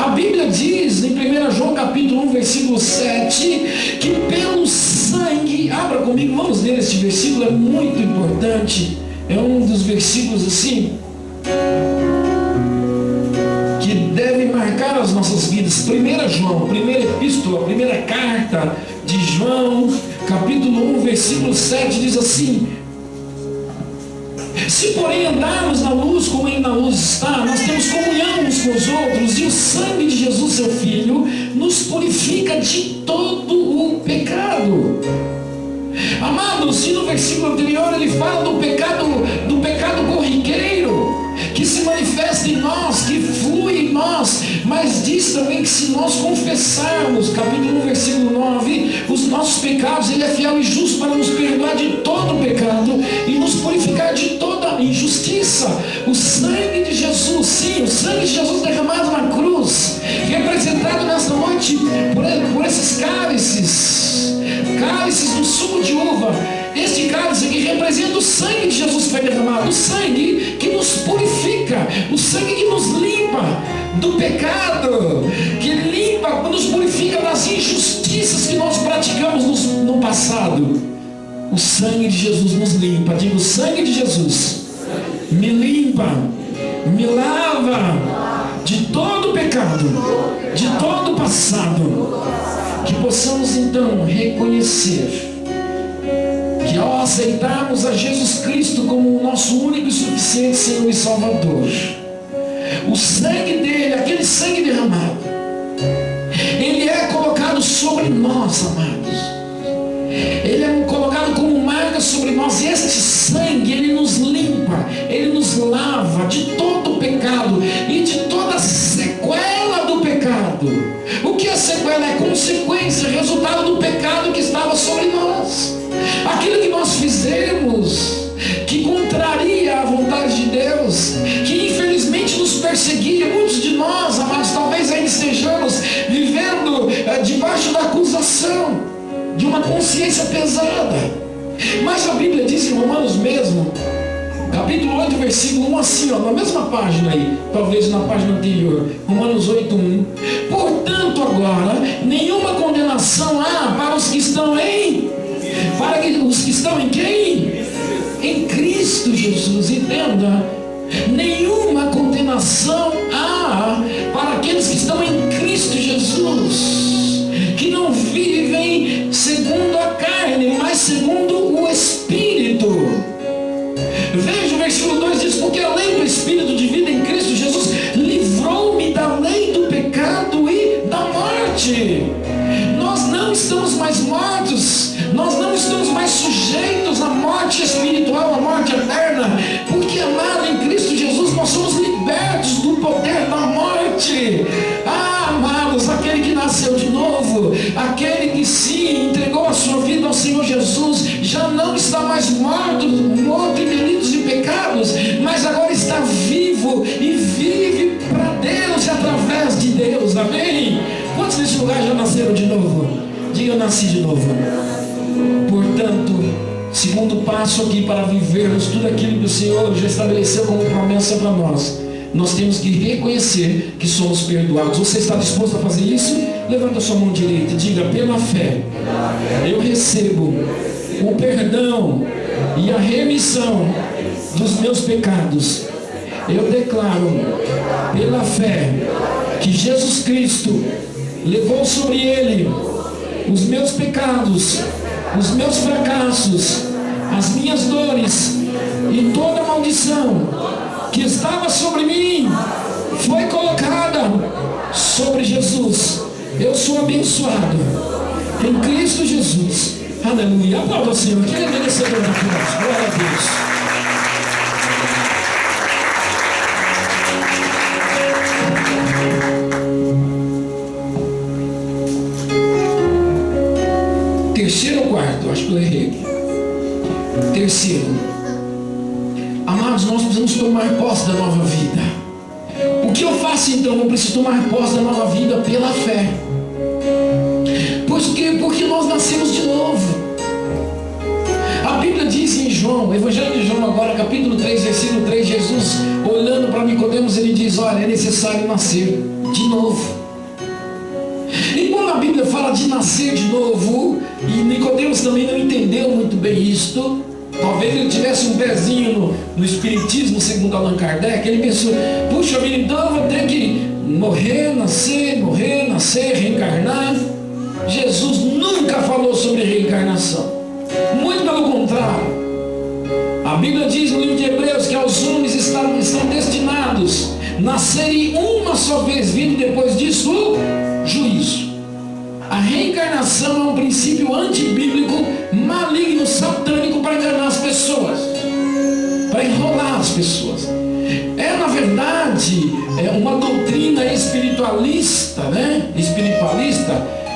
A Bíblia diz em 1 João capítulo 1, versículo 7, que pelo sangue, abra comigo, vamos ler este versículo, é muito importante, é um dos versículos assim, que deve marcar as nossas vidas. 1 João, primeira epístola, primeira carta de João, capítulo 1, versículo 7, diz assim: se porém andarmos na luz como Ele na luz está, nós temos comunhão uns com os outros, e o sangue de Jesus, seu Filho, nos purifica de todo o pecado. Amados, e no versículo anterior ele fala do pecado corriqueiro, que se manifesta em nós, que flui em nós, mas diz também que se nós confessarmos, capítulo 1, versículo 9, os nossos pecados, Ele é fiel e justo para nos perdoar de todo o pecado e nos purificar de toda injustiça. O sangue de Jesus, sim, o sangue de Jesus derramado na cruz, representado nesta noite por esses cálices do suco de uva. Este cálice aqui representa o sangue de Jesus que foi derramado, o sangue que nos purifica, o sangue que nos limpa do pecado, que nos purifica das injustiças que nós praticamos no passado. O sangue de Jesus nos limpa. Diga, o sangue de Jesus me limpa, me lava de todo pecado, de todo passado. Que possamos então reconhecer que ao aceitarmos a Jesus Cristo como o nosso único e suficiente Senhor e Salvador, o sangue dele, aquele sangue derramado, sobre nós, amados. Ele é colocado como marca sobre nós. E este sangue, ele nos limpa, ele nos lava de todo o pecado e de toda a sequela do pecado. O que é sequela? É consequência, resultado do pecado que estava sobre nós. Aquilo que nós fizemos, que contraria a vontade de Deus, que infelizmente nos perseguia. Muitos de nós, amados, talvez ainda estejamos vivendo debaixo da acusação de uma consciência pesada. Mas a Bíblia diz em Romanos mesmo, capítulo 8, versículo 1, assim, ó, na mesma página aí, talvez na página anterior, Romanos 8, 1. Portanto, agora, nenhuma condenação há para os que estão em... Para os que estão em quem? Em Cristo Jesus. Entenda, nenhuma condenação há para aqueles que estão em Cristo Jesus, que não vivem segundo a carne, mas segundo o Espírito. Veja o versículo 2, diz: porque a lei do Espírito de vida em Cristo Jesus livrou-me da lei do pecado e da morte. Nós não estamos mais mortos, nós não estamos mais sujeitos à morte espiritual, à morte eterna, porque, amado, em Cristo Jesus nós somos libertos do poder da morte. Amados, aquele que nasceu de novo, aquele que sim entregou a sua vida ao Senhor Jesus, já não está mais morto em delitos e pecados, mas agora está vivo e vive para Deus e através de Deus. Amém? Quantos nesse lugar já nasceram de novo? Diga: eu nasci de novo. Portanto, segundo passo aqui para vivermos tudo aquilo que o Senhor já estabeleceu como promessa para nós temos que reconhecer que somos perdoados. Você está disposto a fazer isso? Levanta a sua mão direita e diga: pela fé eu recebo o perdão e a remissão dos meus pecados. Eu declaro pela fé que Jesus Cristo levou sobre ele os meus pecados, os meus fracassos, as minhas dores e toda maldição que estava sobre mim foi colocada sobre Jesus. Eu sou abençoado em Cristo Jesus. Aleluia. Aplauda o Senhor, que Ele é merecedor da cruz. Glória a Deus. Terceiro ou quarto? Acho que eu errei aqui. Terceiro. Amados, nós precisamos tomar posse da nova vida. O que eu faço então? Eu preciso tomar posse da nova vida pela fé. Por quê? Porque nós nascemos de novo. A Bíblia diz em João, Evangelho de João agora, capítulo 3, versículo 3, Jesus, olhando para Nicodemos, ele diz: olha, é necessário nascer de novo. E quando a Bíblia fala de nascer de novo, e Nicodemos também não entendeu muito bem isto, talvez ele tivesse um pezinho no espiritismo, segundo Allan Kardec, ele pensou: puxa vida, então eu vou ter que morrer, nascer, reencarnar. Jesus nunca falou sobre reencarnação, muito pelo contrário. A Bíblia diz no livro de Hebreus que aos homens estão destinados nascerem uma só vez, vindo depois disso o juízo. A reencarnação é um princípio antibíblico, maligno, satânico, para enganar as pessoas, para enrolar as pessoas. É, na verdade, uma doutrina espiritualista,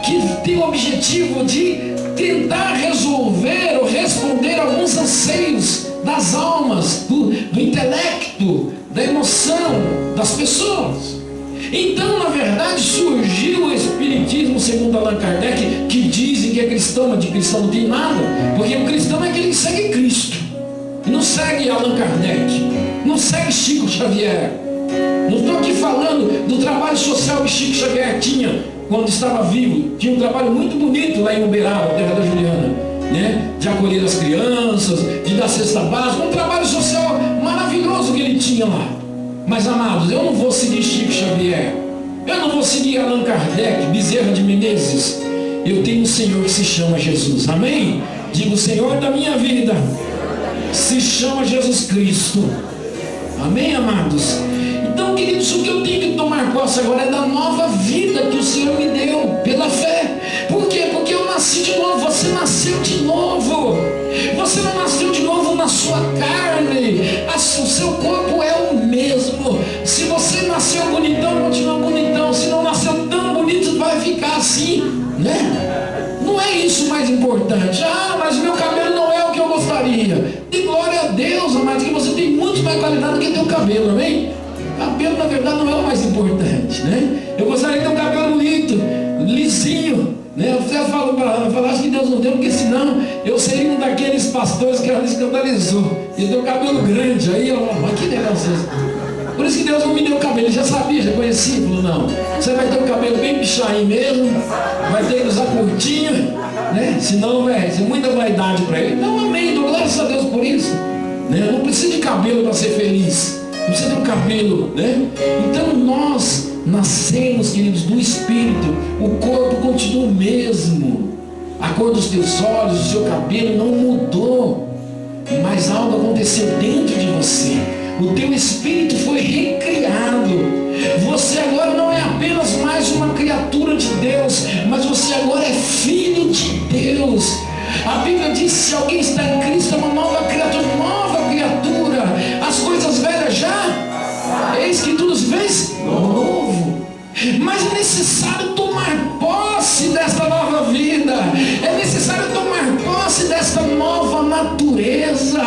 que tem o objetivo de tentar resolver ou responder alguns anseios das almas, do intelecto, da emoção das pessoas. Então, na verdade, surgiu o Espiritismo, segundo Allan Kardec, que dizem que é cristão, mas de cristão não tem nada, porque o cristão é aquele que segue Cristo, não segue Allan Kardec, não segue Chico Xavier. Não estou aqui falando do trabalho social que Chico Xavier tinha quando estava vivo. Tinha um trabalho muito bonito lá em Uberaba, terra da Juliana, né? De acolher as crianças, de dar cesta básica, um trabalho social maravilhoso que ele tinha lá. Mas, amados, eu não vou seguir Chico Xavier, eu não vou seguir Allan Kardec, Bezerra de Menezes. Eu tenho um Senhor que se chama Jesus. Amém? Digo: o Senhor da minha vida se chama Jesus Cristo. Amém, amados? Então, queridos, o que eu tenho que tomar posse agora é da nova vida que o Senhor me deu pela fé. Por importante. Ah, mas o meu cabelo não é o que eu gostaria. E glória a Deus, amados, que você tem muito mais qualidade do que teu cabelo, amém? Cabelo, na verdade, não é o mais importante, né? Eu gostaria de ter um cabelo bonito, lisinho, né? Eu até falo para falar, acho que Deus não deu, porque senão eu seria um daqueles pastores que ela escandalizou. Ele deu cabelo grande, aí eu, mas que negócio é esse? Por isso que Deus não me deu cabelo, ele já sabia, já conhecia, falou, não, você vai ter um cabelo bem pichain mesmo, vai ter que usar curtinho, né? Senão vai ser muita vaidade para ele. Então, amém, dou graças a Deus por isso, né? Não precisa de cabelo para ser feliz, não precisa de um cabelo, né? Então nós nascemos, queridos, do Espírito, o corpo continua o mesmo, a cor dos teus olhos, o seu cabelo não mudou, mas algo aconteceu dentro de você. O teu espírito foi recriado. Você agora não é apenas mais uma criatura de Deus, mas você agora é filho de Deus. A Bíblia diz: se alguém está em Cristo, é uma nova criatura. As coisas velhas já, eis que tudo se fez novo. Mas é necessário tomar posse desta nova vida. É necessário tomar posse desta nova natureza.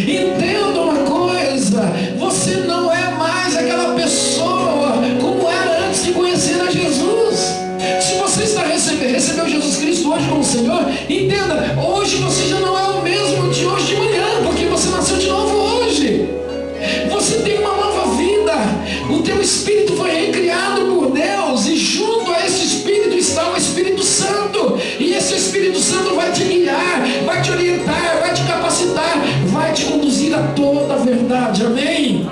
Entenda uma coisa: você não é mais aquela pessoa como era antes de conhecer a Jesus. Se você está recebeu Jesus Cristo hoje como Senhor, entenda, hoje você já não é o mesmo de hoje de manhã, porque você nasceu de novo hoje. Você tem uma nova vida. O teu espírito foi recriado por Deus, e junto a esse espírito está o Espírito Santo. E esse Espírito Santo vai te guiar, vai te orientar, vai te capacitar, vai te conduzir a toda a verdade, amém?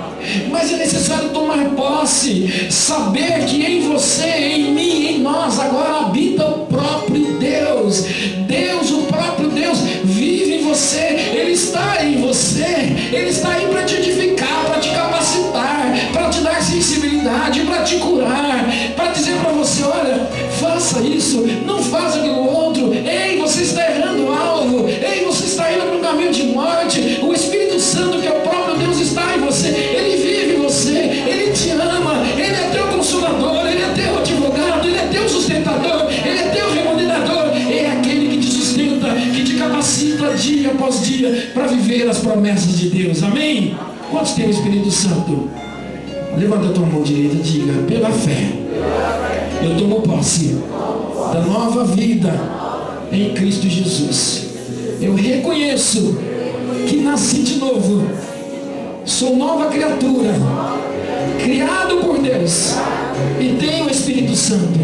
Mas é necessário tomar posse, saber que em você, em mim, em nós agora habita o próprio Deus. Deus, o próprio Deus, vive em você. Ele está em você. Ele está aí para te edificar, para te capacitar, para te dar sensibilidade, para te curar, para dizer para você: olha, faça isso, não faça aquilo outro. Ei, você está errando o alvo. Ei, você está indo para um caminho de morte. O Espírito Santo, que é o próprio Deus, está em você. Ele vive em você. Ele te ama. Ele é teu consolador. Ele é teu advogado. Ele é teu sustentador. Ele é teu remunerador. É aquele que te sustenta, que te capacita dia após dia para viver as promessas de Deus, amém? Quantos tem o Espírito Santo? Levanta a tua mão direita e diga: pela fé eu tomo posse da nova vida em Cristo Jesus. Eu reconheço que nasci de novo, sou nova criatura, criado por Deus, e tenho o Espírito Santo.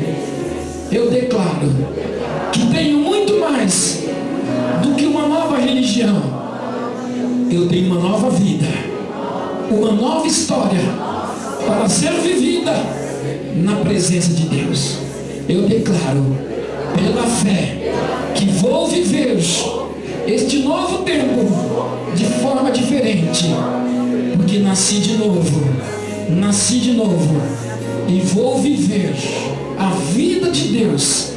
Eu declaro que tenho muito mais do que uma nova religião. Eu tenho uma nova vida, uma nova história para ser vivida na presença de Deus. Eu declaro pela fé que vou viver este novo tempo de forma diferente, porque nasci de novo e vou viver a vida de Deus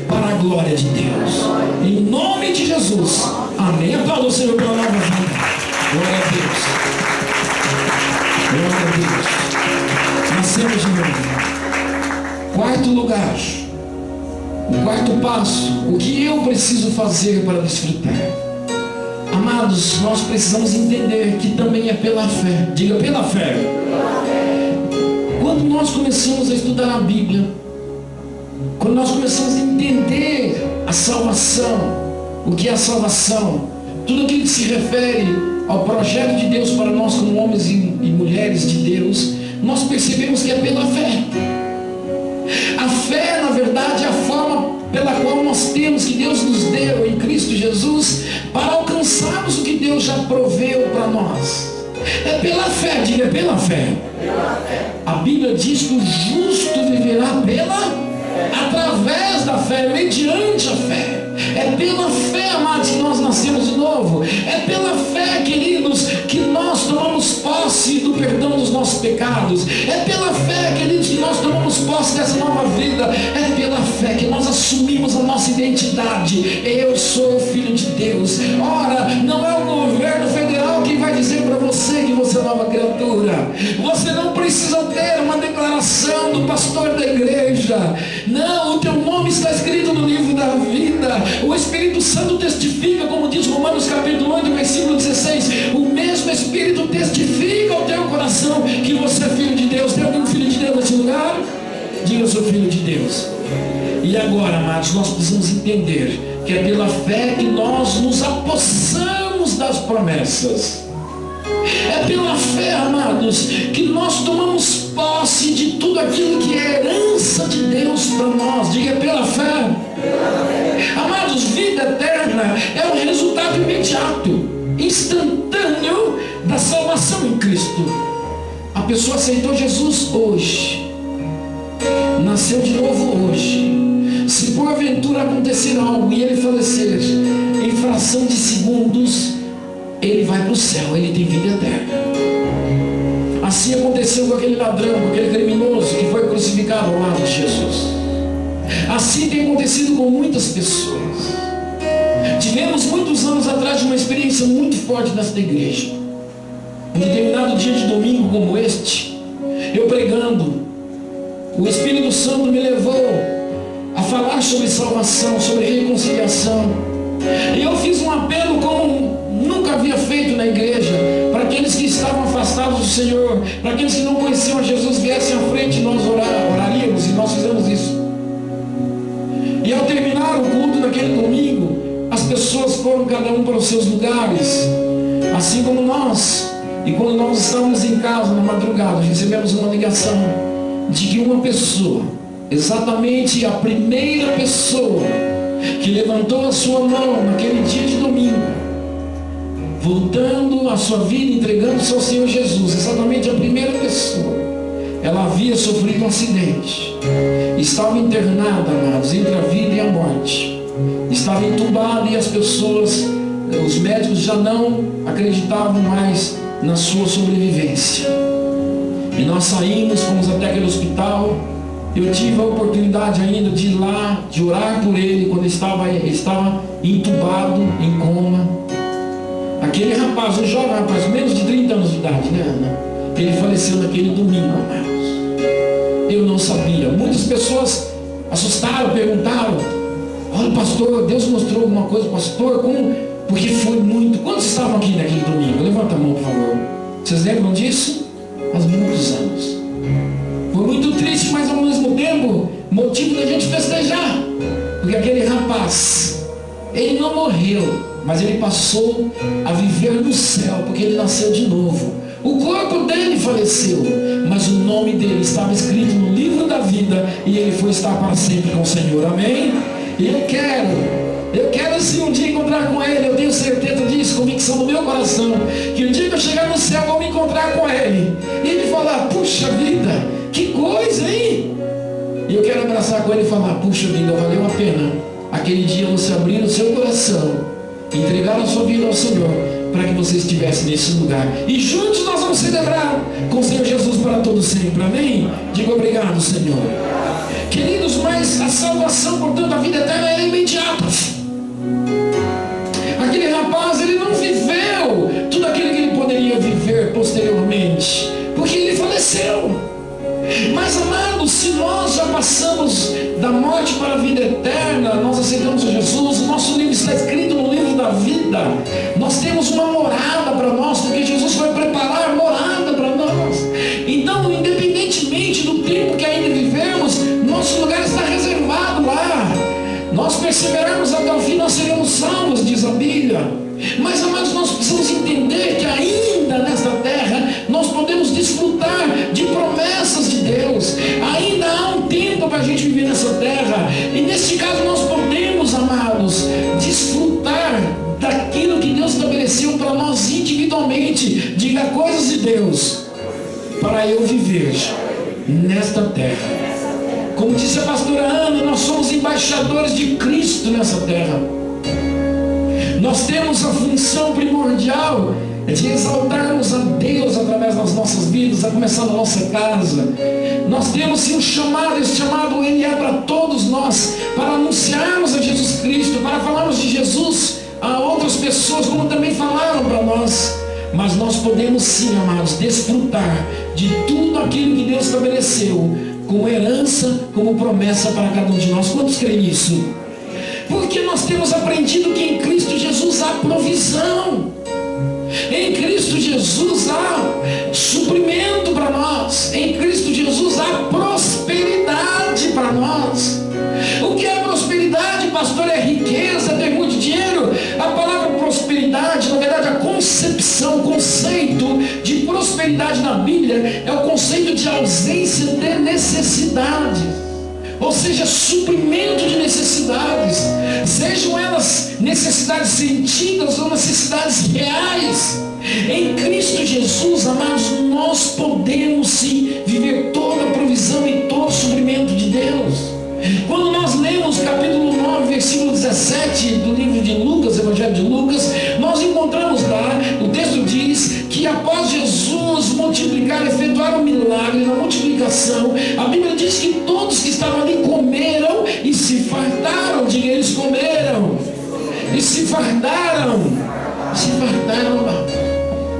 para a glória de Deus, em nome de Jesus, amém. Aplauda o Senhor pela nova vida. Glória a Deus, glória a Deus. Nascemos de novo. Quarto lugar, o quarto passo: o que eu preciso fazer para desfrutar? Amados, nós precisamos entender que também é pela fé. Diga: pela fé. Quando nós começamos a estudar a Bíblia, quando nós começamos a entender a salvação, o que é a salvação, tudo aquilo que se refere ao projeto de Deus para nós como homens e mulheres de Deus, nós percebemos que é pela fé. A fé, na verdade, é a forma pela qual nós temos, que Deus nos deu em Cristo Jesus, para alcançarmos o que Deus já proveu para nós. É pela fé, diga: pela fé. A Bíblia diz que o justo viverá através da fé, mediante a fé. É pela fé, amados, que nós nascemos de novo. É pela fé, queridos, que nós tomamos posse do perdão dos nossos pecados. É pela fé, queridos, que nós tomamos posse dessa nova vida. É pela fé que nós assumimos a nossa identidade. Eu sou filho de Deus. Ora, não é o governo federal que vai dizer para você que você é nova criatura. Você não precisa ter uma declaração do pastor da igreja. Não, o teu nome está escrito no livro da vida. O Espírito Santo testifica, como diz Romanos capítulo 8, versículo 16. O mesmo Espírito testifica ao teu coração que você é filho de Deus. Tem algum filho de Deus nesse lugar? Diga: eu sou filho de Deus. E agora, amados, nós precisamos entender que é pela fé que nós nos apossamos das promessas. É pela fé, amados, que nós tomamos posse de tudo aquilo que é herança de Deus para nós. Diga: pela fé. Amados, vida eterna é um resultado imediato, instantâneo da salvação em Cristo. A pessoa aceitou Jesus hoje, nasceu de novo hoje. Se porventura acontecer algo e ele falecer, em fração de segundos, ele vai para o céu, ele tem vida eterna. Assim aconteceu com aquele ladrão, com aquele criminoso que foi crucificado ao lado de Jesus. Assim tem acontecido com muitas pessoas. Tivemos muitos anos atrás uma experiência muito forte nesta igreja. Um determinado dia de domingo como este, eu pregando, o Espírito Santo me levou a falar sobre salvação, sobre reconciliação. E eu fiz um apelo como nunca havia feito na igreja, para aqueles que estavam afastados do Senhor, para aqueles que não conheciam a Jesus, viessem à frente e nós oraríamos, e nós fizemos isso. E ao terminar o culto naquele domingo, as pessoas foram cada um para os seus lugares, assim como nós. E quando nós estávamos em casa na madrugada, recebemos uma ligação de que uma pessoa, exatamente a primeira pessoa que levantou a sua mão naquele dia de domingo, voltando a sua vida, entregando-se ao Senhor Jesus, exatamente a primeira pessoa, ela havia sofrido um acidente, estava internada, amados, entre a vida e a morte, estava entubada, e as pessoas, os médicos já não acreditavam mais na sua sobrevivência. E nós saímos, fomos até aquele hospital. Eu tive a oportunidade ainda de ir lá, de orar por ele, quando ele estava entubado, em coma. Aquele rapaz, um jovem rapaz, menos de 30 anos de idade, né, Ana? Ele faleceu naquele domingo, amados. Eu não sabia. Muitas pessoas assustaram, perguntaram: olha, pastor, Deus mostrou alguma coisa, pastor? Como? Porque foi muito. Quantos estavam aqui naquele domingo? Levanta a mão, por favor. Vocês lembram disso? Há muitos anos. Foi muito triste, mas ao mesmo tempo motivo da gente festejar, porque aquele rapaz, ele não morreu, mas ele passou a viver no céu, porque ele nasceu de novo. O corpo dele faleceu, mas o nome dele estava escrito no livro da vida, e ele foi estar para sempre com o Senhor. Amém? E eu quero sim um dia encontrar com ele. Eu tenho certeza disso, convicção do meu coração, que o dia que eu chegar no céu, eu vou me encontrar com ele, e ele falar: puxa vida, que coisa, hein? E eu quero abraçar com ele e falar: puxa vida, valeu a pena aquele dia você abrir o seu coração, entregar a sua vida ao Senhor, para que você estivesse nesse lugar. E juntos nós vamos celebrar com o Senhor Jesus para todo sempre. Amém? Diga: obrigado, Senhor. Queridos, mas a salvação, portanto, a vida eterna é imediata. Aquele rapaz, ele não viveu tudo aquilo que ele poderia viver posteriormente, porque ele faleceu. Mas, amados, se nós já passamos da morte para a vida eterna, nós aceitamos Jesus, o nosso livro está escrito no livro da vida. Nós temos uma morada para nós, porque Jesus vai preparar morada para nós. Então, independentemente do tempo que ainda vivemos, nosso lugar está reservado lá. Nós perseverarmos até o fim, nós seremos salvos, diz a Bíblia. Mas, amados, nós precisamos entender que ainda nesta terra nós podemos desfrutar de promessas de Deus. Ainda há um tempo para a gente viver nessa terra, e neste caso nós podemos, amados, desfrutar daquilo que Deus estabeleceu para nós individualmente. Diga: coisas de Deus para eu viver nesta terra. Como disse a pastora Ana, nós somos embaixadores de Cristo nessa terra. Nós temos a função primordial de exaltarmos a Deus através das nossas vidas, a começar na nossa casa. Nós temos sim um chamado, esse chamado ele é para todos nós, para anunciarmos a Jesus Cristo, para falarmos de Jesus a outras pessoas, como também falaram para nós. Mas nós podemos sim, amados, desfrutar de tudo aquilo que Deus estabeleceu como herança, como promessa para cada um de nós. Quantos creem nisso? Porque nós temos aprendido que em Cristo Jesus há provisão. Em Cristo Jesus há suprimento para nós. Em Cristo Jesus há prosperidade para nós. O que é prosperidade, pastor? É riqueza, ter muito dinheiro? A palavra prosperidade, na verdade, a concepção, o conceito de prosperidade na Bíblia é o conceito de ausência de necessidades. Ou seja, suprimento de necessidades, sejam elas necessidades sentidas ou necessidades reais. Em Cristo Jesus, amados, nós podemos sim viver toda a provisão e todo o suprimento de Deus. Quando nós lemos capítulo 9, versículo 17 do livro de Lucas, Evangelho de Lucas, nós encontramos lá, o texto diz que após Jesus multiplicar, efetuar um milagre na multiplicação, a Bíblia diz que todos que estavam ali comeram e se fartaram. Diga, eles comeram e se fartaram.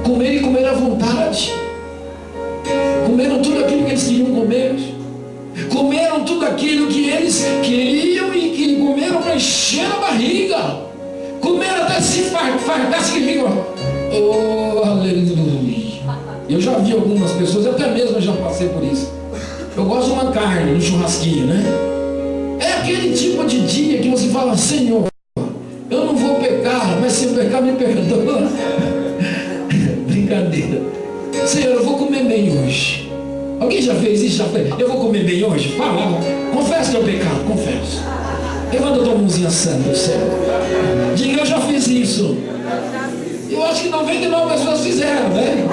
Comer e comer à vontade. Comeram tudo aquilo que eles queriam comer. Comeram tudo aquilo que eles queriam e que comeram para encher a barriga. Comeram até se fartar, significa, oh, aleluia. Eu já vi algumas pessoas, até mesmo eu já passei por isso. Eu gosto de uma carne, no churrasquinho, né? É aquele tipo de dia que você fala, Senhor, eu não vou pecar, mas se eu pecar, me perdoa. Brincadeira. Senhor, eu vou comer bem hoje. Alguém já fez isso? Já fez? Eu vou comer bem hoje? Fala, confessa teu pecado, confesso. Levanta a tua mãozinha santa do céu. Diga, eu já fiz isso. Eu acho que 99 pessoas fizeram, né?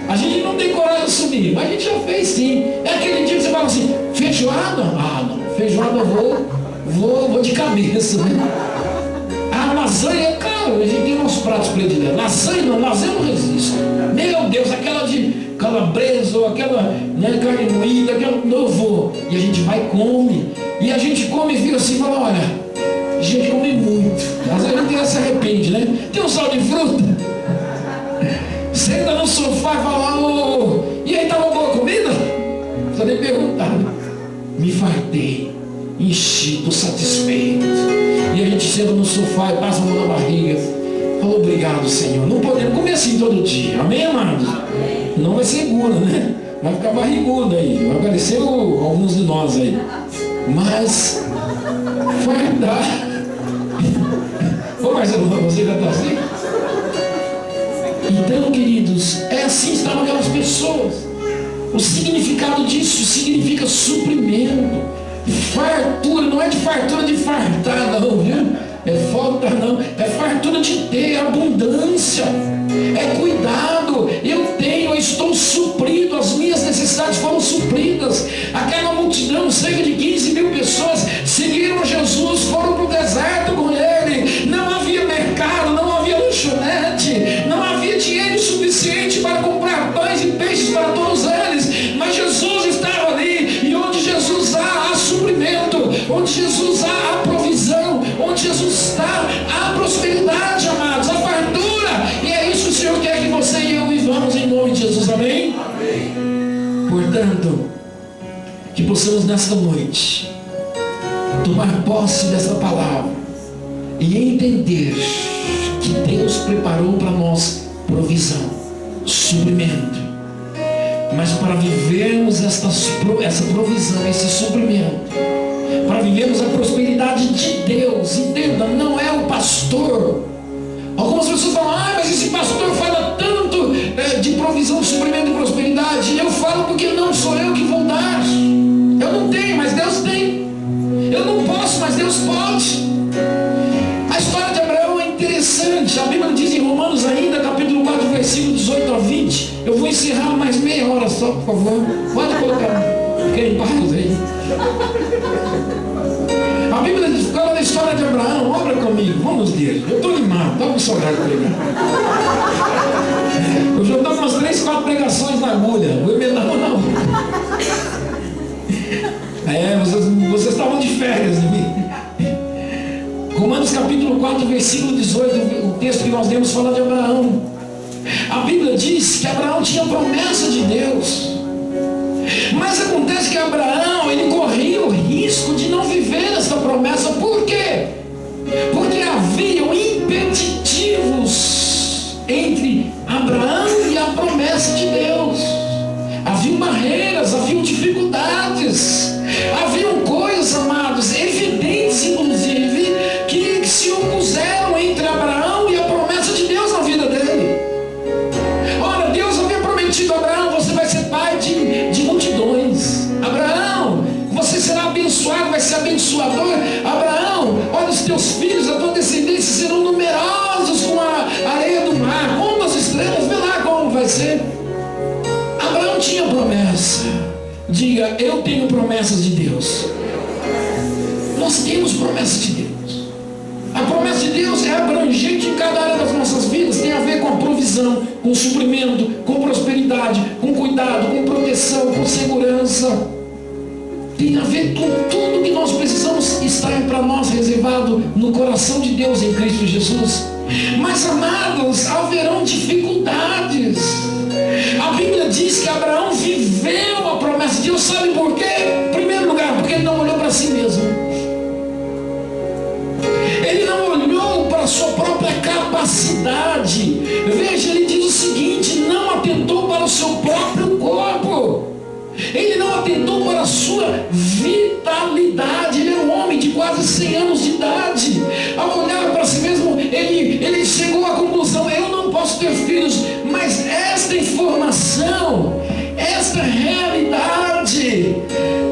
A gente não tem coragem de assumir, mas a gente já fez sim. É aquele dia que você fala assim, feijoada? Ah, não, feijoada eu vou de cabeça, né? A lasanha, cara, a gente tem uns pratos prediletos. Lasanha não resisto. Meu Deus, aquela de calabresa ou aquela, né, carne moída, aquela, não vou. E a gente vai e come. E a gente come e fica assim, fala, olha, a gente come muito. Às vezes a gente se arrepende, né? Tem um sal de fruta. Senta no sofá e fala, oh, e aí, tava boa a comida? Só nem perguntar. Me fartei, enchi, estou satisfeito. E a gente senta no sofá e passa a mão na barriga. Fala, obrigado, Senhor. Não podemos comer assim todo dia. Amém, amados? Não vai ser segura, né? Vai ficar barrigudo aí. Vai aparecer alguns de nós aí. Mas vai dar. Ô Marcelo, você já está assim? Então, queridos, é assim estavam aquelas pessoas. O significado disso significa suprimento. Fartura, não é de fartura de fartar, não, viu? É falta não, é fartura de ter, abundância, é cuidado, eu estou suprido, as minhas necessidades foram supridas. Aquela multidão, cerca de 15 mil pessoas, seguiram Jesus, foram para o deserto com ele, não havia mercado, não havia lanchonete, não havia dinheiro suficiente para comprar pães e peixes para todos eles, mas Jesus estava ali, e onde Jesus há suprimento, onde Jesus há a provisão, onde Jesus está, há prosperidade, amados, a fartura, e é isso que o Senhor quer que você e eu vivamos em nome de Jesus, amém? Amém. Portanto, que possamos nesta noite tomar posse dessa palavra e entender que Deus preparou para nós provisão, suprimento, mas para vivermos essa provisão, esse suprimento, para vivermos a prosperidade de Deus, entenda, não é o pastor. Algumas pessoas falam, mas esse pastor fala tanto de provisão, suprimento e prosperidade. Eu falo porque não sou eu que vou dar. Eu não tenho, mas Deus tem. Eu não posso, mas Deus pode. A história de Abraão é interessante. A Bíblia diz em Romanos ainda, capítulo 4, versículo 18 a 20. Eu vou encerrar mais meia hora só, por favor. Pode colocar. Fiquem em paz aí. A Bíblia fala da história de Abraão. Obra comigo, vamos Deus. Eu estou animado, está com saudade de pregar. Eu já estou com umas 3, 4 pregações na agulha. Vou emendar uma na outra. Vocês estavam de férias em mim. Romanos capítulo 4, versículo 18, o texto que nós lemos fala de Abraão. A Bíblia diz que Abraão tinha promessa de Deus. Mas acontece que Abraão, ele corria o risco de não viver essa promessa. Por quê? Porque haviam impeditivos entre Abraão e a promessa de Deus. Haviam barreiras, haviam dificuldades, haviam coisas, amados, evidentes inclusive, que se opuseram entre Abraão e a promessa de Deus na vida dele. Ora, Deus havia prometido a Abraão: você vai ser pai de multidões. Abraão, você será abençoado, vai ser abençoador. Abraão, olha, os teus filhos, a tua descendência serão numerosos como a areia do mar, como as estrelas. Vê lá como vai ser. Abraão tinha promessa. Diga: eu tenho promessas de Deus. Nós temos promessas de Deus. A promessa de Deus é abrangente em cada área das nossas vidas. Tem a ver com a provisão, com o suprimento, com prosperidade, com cuidado, com proteção, com segurança. Tem a ver com tudo que nós precisamos. Estar para nós reservado no coração de Deus em Cristo Jesus. Mas, amados, haverão dificuldades. A Bíblia diz que Abraão viveu a promessa de Deus. Sabe por quê? Em primeiro lugar, porque ele não olhou para si mesmo. Ele não olhou para a sua própria capacidade. Veja, ele diz o seguinte: não atentou para o seu próprio corpo. Ele não atentou para a sua vitalidade. Ele era um homem de quase 100 anos de idade. Ao olhar para si mesmo, ele chegou à conclusão: eu não posso ter filhos. Mas esta informação, esta realidade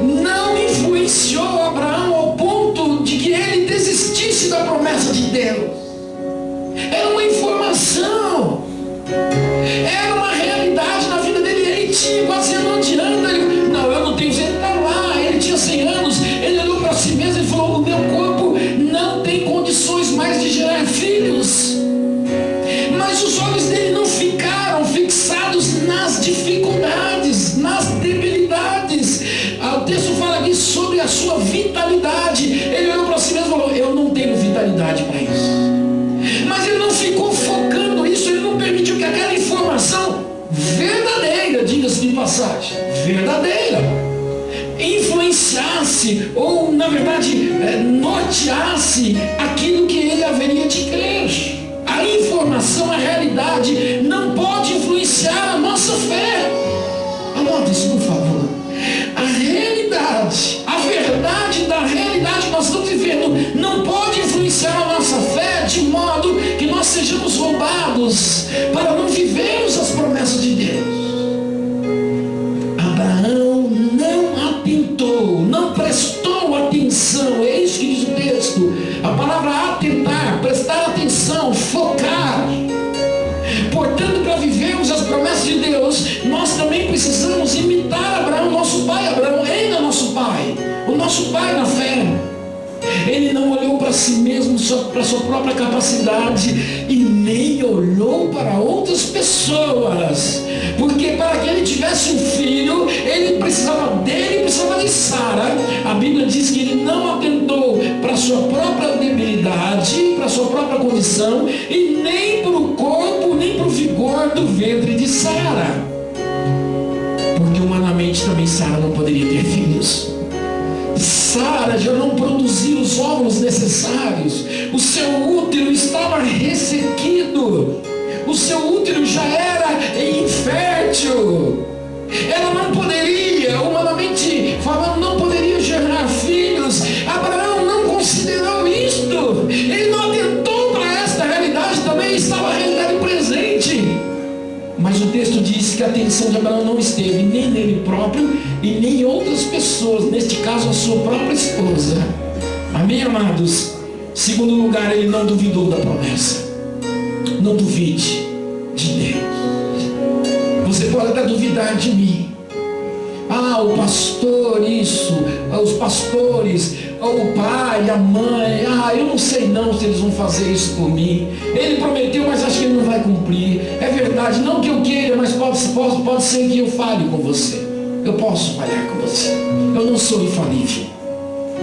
não influenciou Abraão ao ponto de que ele desistisse da promessa de Deus. Era uma informação, era uma realidade na vida dele. Ele tinha quase 100 anos de ano. Não, eu não tenho jeito. Ele está lá, ele tinha 100 anos. Ele olhou para si mesmo e falou: o meu corpo não tem condições mais de gerar filhos. Mas os olhos dele não ficaram fixados nas dificuldades, nas debilidades. O texto fala aqui sobre a sua vitalidade. Ele olhou para si mesmo e falou: eu não tenho vitalidade para isso. Mas ele não ficou focando isso. Ele não permitiu que aquela informação verdadeira, diga-se de passagem, verdadeira, influenciasse, ou na verdade norteasse aquilo que ele haveria de crer. A informação, a realidade não pode influenciar a nossa fé. Anote isso, por favor. A realidade, a verdade da realidade que nós estamos vivendo não pode influenciar a nossa fé de modo que nós sejamos roubados para não vivermos as promessas de Deus. Abraão não atentou, não prestou atenção. É isso que diz o texto. A palavra atentar, prestar atenção, focar. Portanto, para vivermos as promessas de Deus, nós também precisamos imitar Abraão, nosso pai. Abraão ainda é nosso pai, o nosso pai na fé. Ele não olhou para si mesmo, para sua própria capacidade, e nem olhou para outras pessoas. Porque para que ele tivesse um filho, ele precisava dele, precisava de Sara. A Bíblia diz que ele não atentou para a sua própria debilidade, para a sua própria condição, e nem para o corpo, nem para o vigor do ventre de Sara. Porque humanamente também Sara não poderia ter filhos. Sara já não produzia os óvulos necessários. O seu útero estava ressequido. O seu útero já era infértil. Ela não poderia, humanamente falando, não poderia gerar filhos. Abraão não considerou isto. Ele não atentou para esta realidade. Também estava a realidade presente. Mas o texto diz que a atenção de Abraão não esteve nem nele próprio e nem em outras pessoas, neste caso a sua própria esposa. Amém, amados? Segundo lugar, ele não duvidou da promessa. Não duvide de Deus. Você pode até duvidar de mim. O pastor isso, os pastores, o pai, a mãe, eu não sei não se eles vão fazer isso por mim. Ele prometeu, mas acho que ele não vai cumprir. É verdade, não que eu queira, mas pode ser que eu fale com você. Eu posso falhar com você. Eu não sou infalível.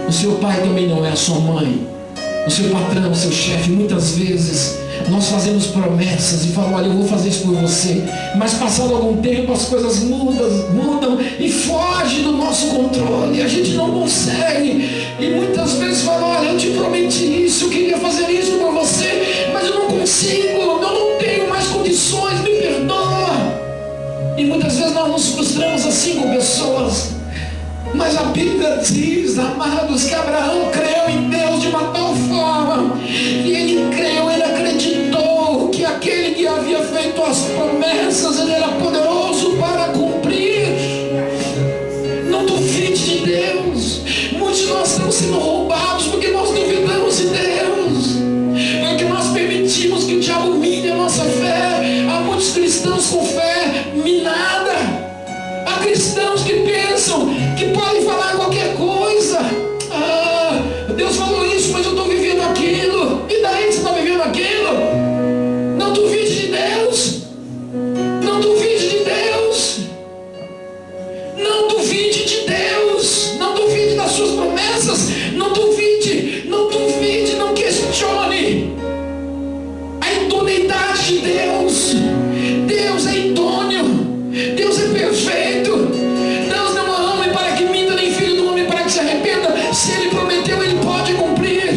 O seu pai também não é, a sua mãe. o seu patrão, o seu chefe. Muitas vezes nós fazemos promessas e falamos: olha, eu vou fazer isso por você, mas passado algum tempo as coisas mudam e foge do nosso controle, a gente não consegue, e muitas vezes fala: olha, eu te prometi isso, eu queria fazer isso por você, mas eu não consigo, eu não tenho mais condições, me perdoa. E muitas vezes nós nos frustramos assim com pessoas. Mas a Bíblia diz, amados, que Abraão creu em Deus de uma tal forma, e ele creu, ele acreditou que aquele que havia feito as promessas, ele era poderoso para cumprir. Não duvide de Deus. Muitos de nós estamos sendo roubados porque nós duvidamos de Deus, porque nós permitimos que o diabo mine a nossa fé. Há muitos cristãos com fé minada. Há cristãos que pensam que podem falar qualquer coisa. Ah, Deus falou isso, mas eu estou vivendo aquilo. E daí que você está vivendo aquilo? Não duvide de Deus. Não duvide de Deus. Não duvide de Deus. Não duvide das suas promessas. Não duvide, não questione a idoneidade de Deus. Deus é idôneo. Deus é perfeito. Deus não é homem para que minta, nem filho do homem para que se arrependa. Se Ele prometeu, Ele pode cumprir.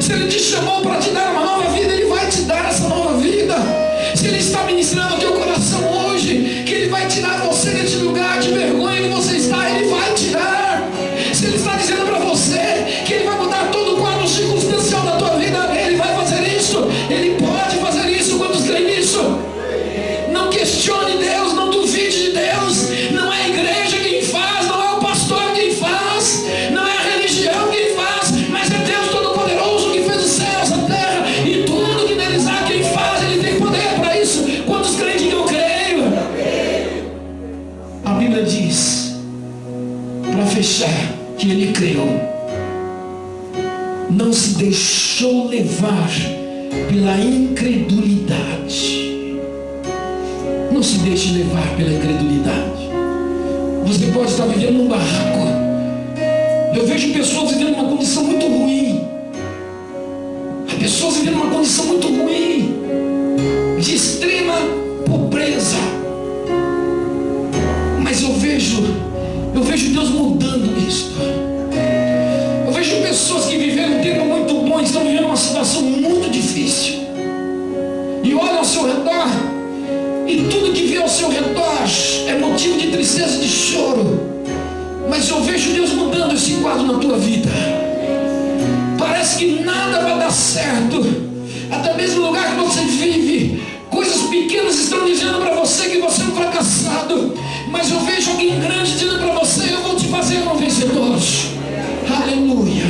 Se Ele te chamou para te dar uma nova vida, Ele vai te dar essa nova vida. Se Ele está ministrando ao teu coração hoje, que Ele vai tirar você desse lugar de vergonha que você está, Ele vai tirar. Se Ele está dizendo para você que Ele vai mudar todo o quadro circunstancial da tua vida, Ele vai fazer isso. Ele pode fazer isso. Quantos creem nisso? Não questione Deus, não duvide de Deus. Não é a igreja quem faz, não é o pastor quem faz, não é a religião quem faz, mas é Deus Todo-Poderoso que fez os céus, a terra e tudo que neles há. Quem faz, Ele tem poder para isso. Quantos creem que eu creio? A Bíblia diz, para fechar, que ele creu, não se deixou levar pela incredulidade. Não se deixe levar pela incredulidade. Você pode estar vivendo num barraco. Eu vejo pessoas vivendo uma condição muito ruim. Há pessoas vivendo uma condição muito ruim, de extrema pobreza. Mas eu vejo Deus mudando isso. Eu vejo pessoas que viveram um tempo muito bom e estão vivendo uma situação muito difícil. E olham ao seu redor, e tudo que vê ao seu redor é motivo de tristeza, de choro. Mas eu vejo Deus mudando esse quadro na tua vida. Parece que nada vai dar certo. Até mesmo no lugar que você vive, coisas pequenas estão dizendo para você que você é um fracassado. Mas eu vejo alguém grande dizendo para você: eu vou te fazer um vencedor. Aleluia.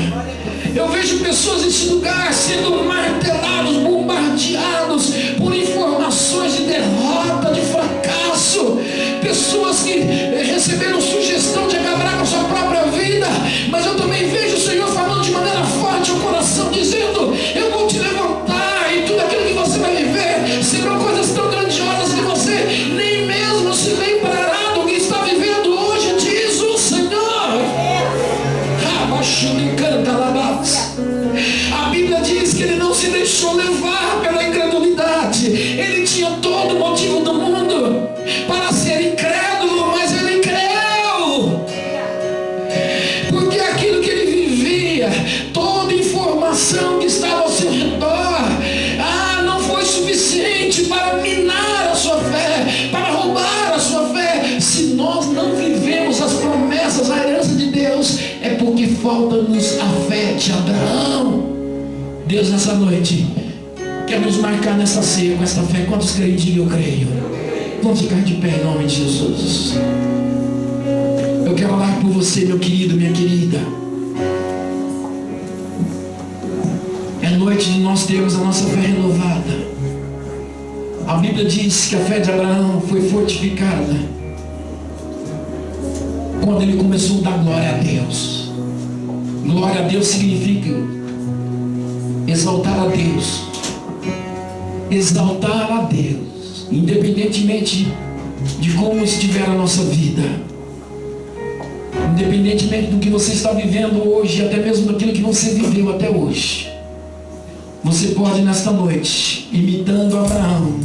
Eu vejo pessoas nesse lugar sendo martelados, bombardeados por informações de derrota, de fracasso. Pessoas que receberam sugestão de acabar com a sua própria vida. Mas eu também vejo o Senhor falando de maneira forte ao coração, dizendo: eu vou te levantar, e tudo aquilo que você vai viver serão coisas tão grandiosas que você nem mesmo se lembrará do que está vivendo hoje, diz o Senhor. A Bíblia diz que ele não se deixou levar pela incredulidade. Ele tinha todo o motivo do mundo para ser incrédulo, mas ele creu. Porque aquilo que ele vivia, toda informação que estava ao seu redor, não foi suficiente para minar a sua fé, para roubar a sua fé. Se nós não vivemos as promessas, a herança de Deus, é porque falta-nos a fé de Abraão. Deus, nessa noite, quer nos marcar nessa ceia com esta fé. Quantos creem? Diga: eu creio. Vamos ficar de pé em nome de Jesus. Eu quero orar por você, meu querido, minha querida. É noite de nós termos a nossa fé renovada. A Bíblia diz que a fé de Abraão foi fortificada quando ele começou a dar glória a Deus. Glória a Deus significa exaltar a Deus. Exaltar a Deus, independentemente de como estiver a nossa vida. independentemente do que você está vivendo hoje, até mesmo daquilo que você viveu até hoje, você pode nesta noite, imitando Abraão,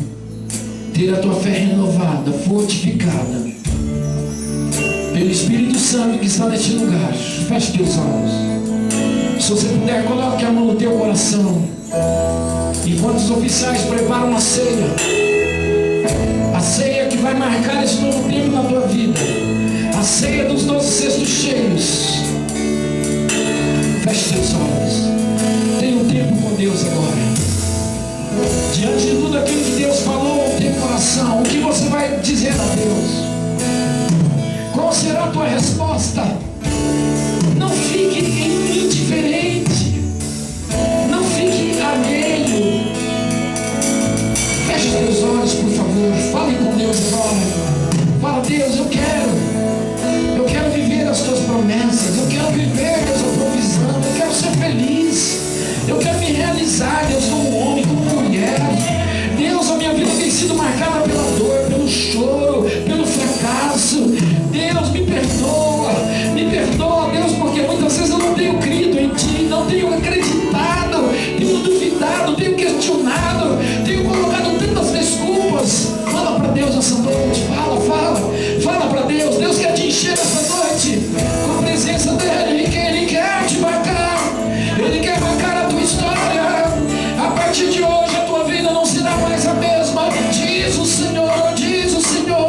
ter a tua fé renovada, fortificada pelo Espírito Santo que está neste lugar. Feche teus olhos. Se você puder, coloque a mão no teu coração. Enquanto os oficiais preparam a ceia que vai marcar esse novo tempo na tua vida, a ceia dos 12 cestos cheios. Feche teus olhos. Tenha um tempo com Deus agora. Diante de tudo aquilo que Deus falou no teu coração, o que você vai dizer a Deus? Qual será a tua resposta? Não fique indiferente. Não fique alheio. Feche os teus olhos, por favor. Fale com Deus agora. Fala: Deus, eu quero viver as tuas promessas. Eu quero viver a tua provisão. Eu quero ser feliz. Eu quero me realizar, Deus, como homem, como mulher. Deus, a minha vida tem sido marcada pela dor, pelo choro, pelo fracasso. Deus, me perdoa, Deus, porque muitas vezes eu não tenho crido em Ti, não tenho acreditado, tenho duvidado, tenho questionado, tenho colocado tantas desculpas. Fala para Deus essa noite, fala para Deus. Deus quer te encher essa noite com a presença dEle. Ele quer te marcar, Ele quer marcar a tua história. A partir de hoje a tua vida não será mais a mesma. Diz o Senhor, diz o Senhor.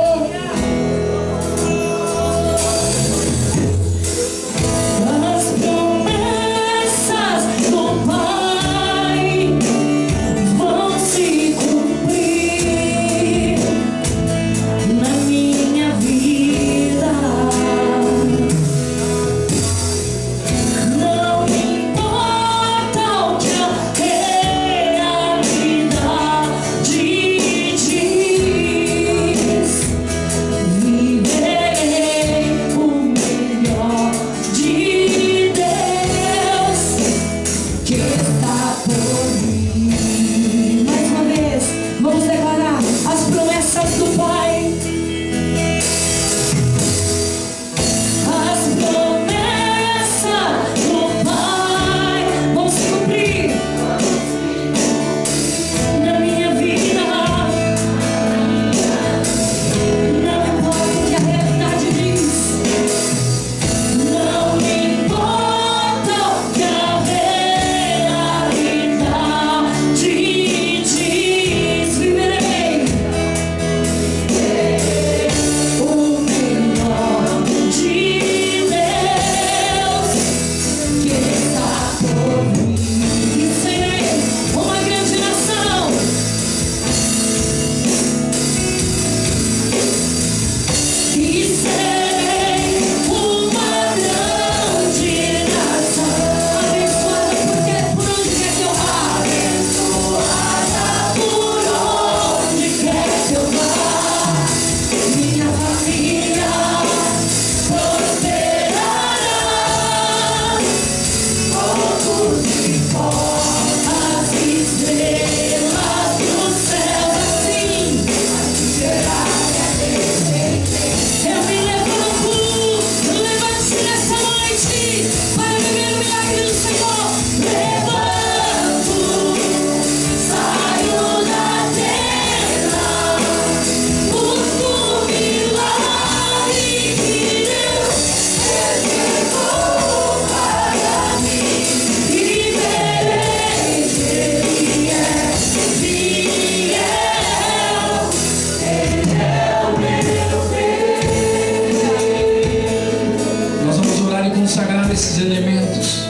Esses elementos,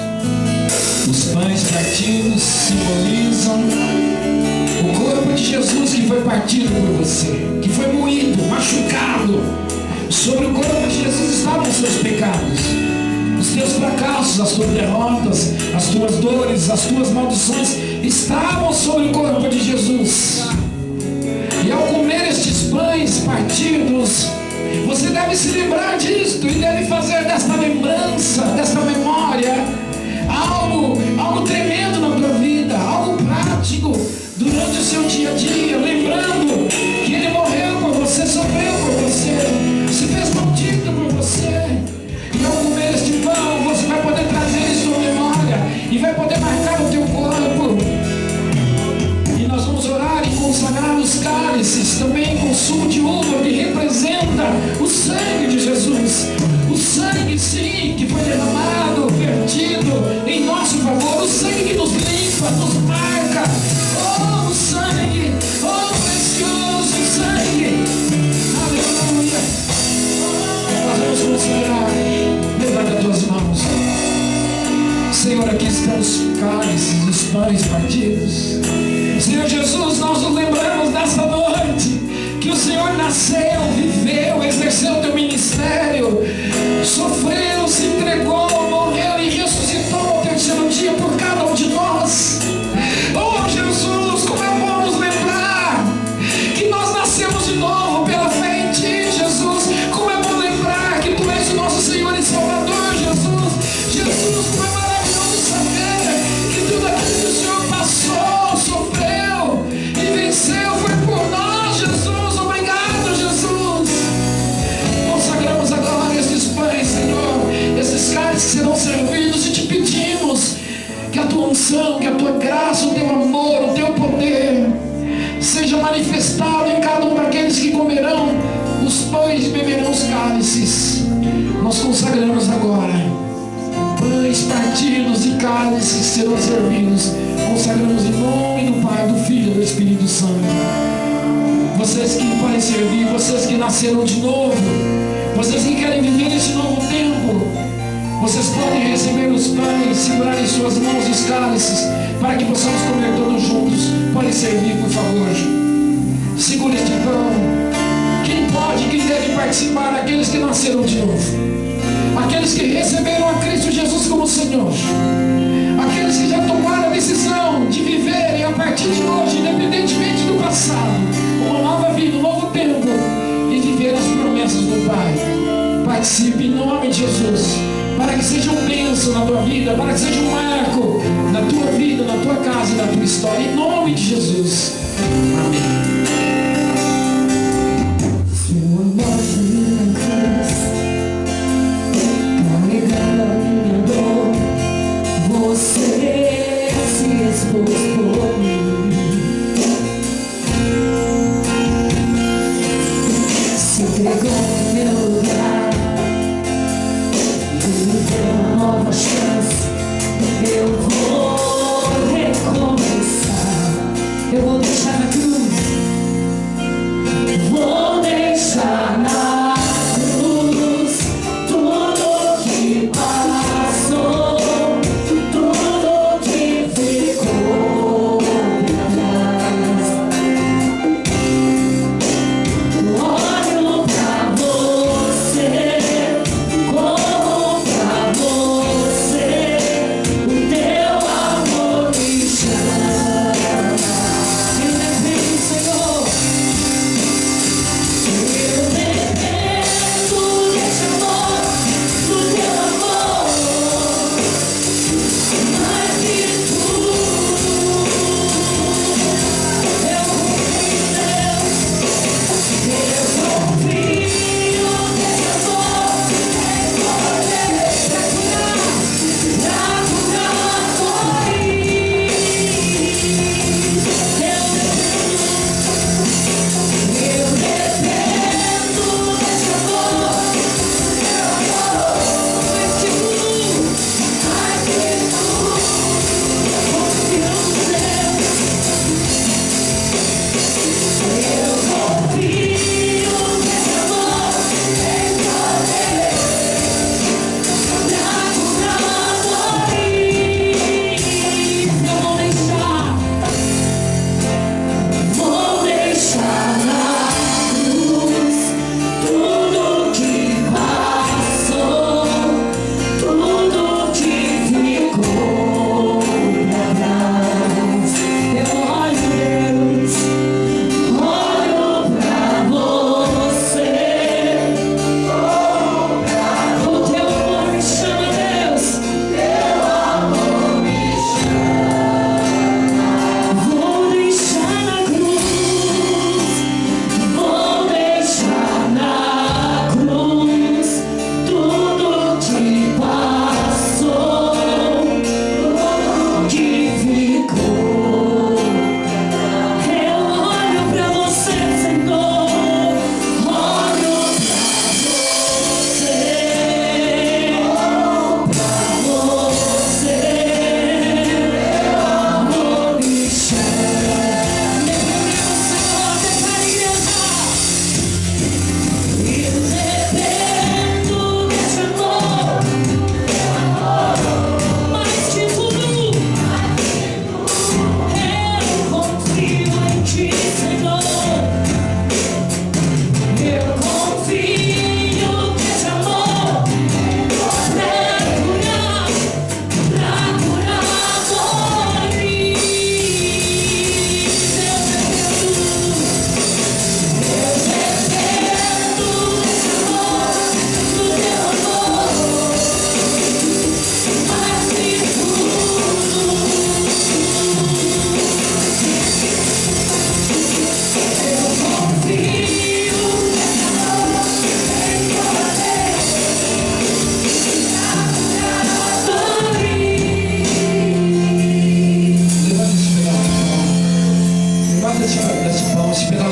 os pães partidos simbolizam o corpo de Jesus que foi partido por você, que foi moído, machucado. Sobre o corpo de Jesus estavam os seus pecados, os teus fracassos, as tuas derrotas, as tuas dores, as tuas maldições estavam sobre o corpo de Jesus. E ao comer estes pães partidos, você deve se lembrar disto e deve fazer desta lembrança, desta memória, algo tremendo na tua vida, algo prático durante o seu dia a dia, lembrando que Ele morreu por você, sofreu por você, se fez maldito por você. E ao cálices, também com sumo de uva, que representa o sangue de Jesus. O sangue, sim, que foi derramado, vertido em nosso favor. O sangue que nos limpa, nos marca. Oh, o sangue, oh, precioso sangue. Aleluia. Nós vamos consagrar. Levanta as tuas mãos. Senhor, aqui estão os cálices, os pães partidos. Senhor Jesus, nós nos lembramos dessa noite que o Senhor nasceu, viveu, exerceu o teu ministério, sofreu, se entregou, morreu e ressuscitou ao terceiro dia por cada um de nós. Oh Jesus, como é bom nos lembrar que nós nascemos de novo pela fé em Ti, Jesus. Como é bom lembrar que Tu és o nosso Senhor e Salvador, Jesus. Jesus, como é maravilhoso saber que tudo aquilo que o Senhor passou, sofreu e venceu foi por nós, Jesus. Obrigado, Jesus. Consagramos agora esses pães, Senhor, esses cálices que serão servidos, e te pedimos que a Tua unção, que a Tua graça, o Teu amor, o Teu poder seja manifestado em cada um daqueles que comerão os pães e beberão os cálices. Nós consagramos agora pães partidos e cálices que serão servidos. Consagramos em nome do Pai, do Filho e do Espírito Santo. Vocês que podem servir, vocês que nasceram de novo, vocês que querem viver esse novo tempo, vocês podem receber os pães, segurar em suas mãos os cálices, para que possamos comer todos juntos. Podem servir, por favor. Segure este pão. Quem pode, quem deve participar? Aqueles que nasceram de novo, aqueles que receberam a Cristo Jesus como Senhor, aqueles que já tomaram a decisão de viverem a partir de hoje, independentemente do passado, uma nova vida, um novo tempo, e viver as promessas do Pai. Participe em nome de Jesus, para que seja um bênção na tua vida, para que seja um marco na tua vida, na tua casa e na tua história, em nome de Jesus. Amém. Você se expôs por mim, se entregou no meu lugar, me deu uma nova chance. Eu vou recomeçar, eu vou deixar na cruz, vou deixar na cruz tudo que passou. Tudo que ficou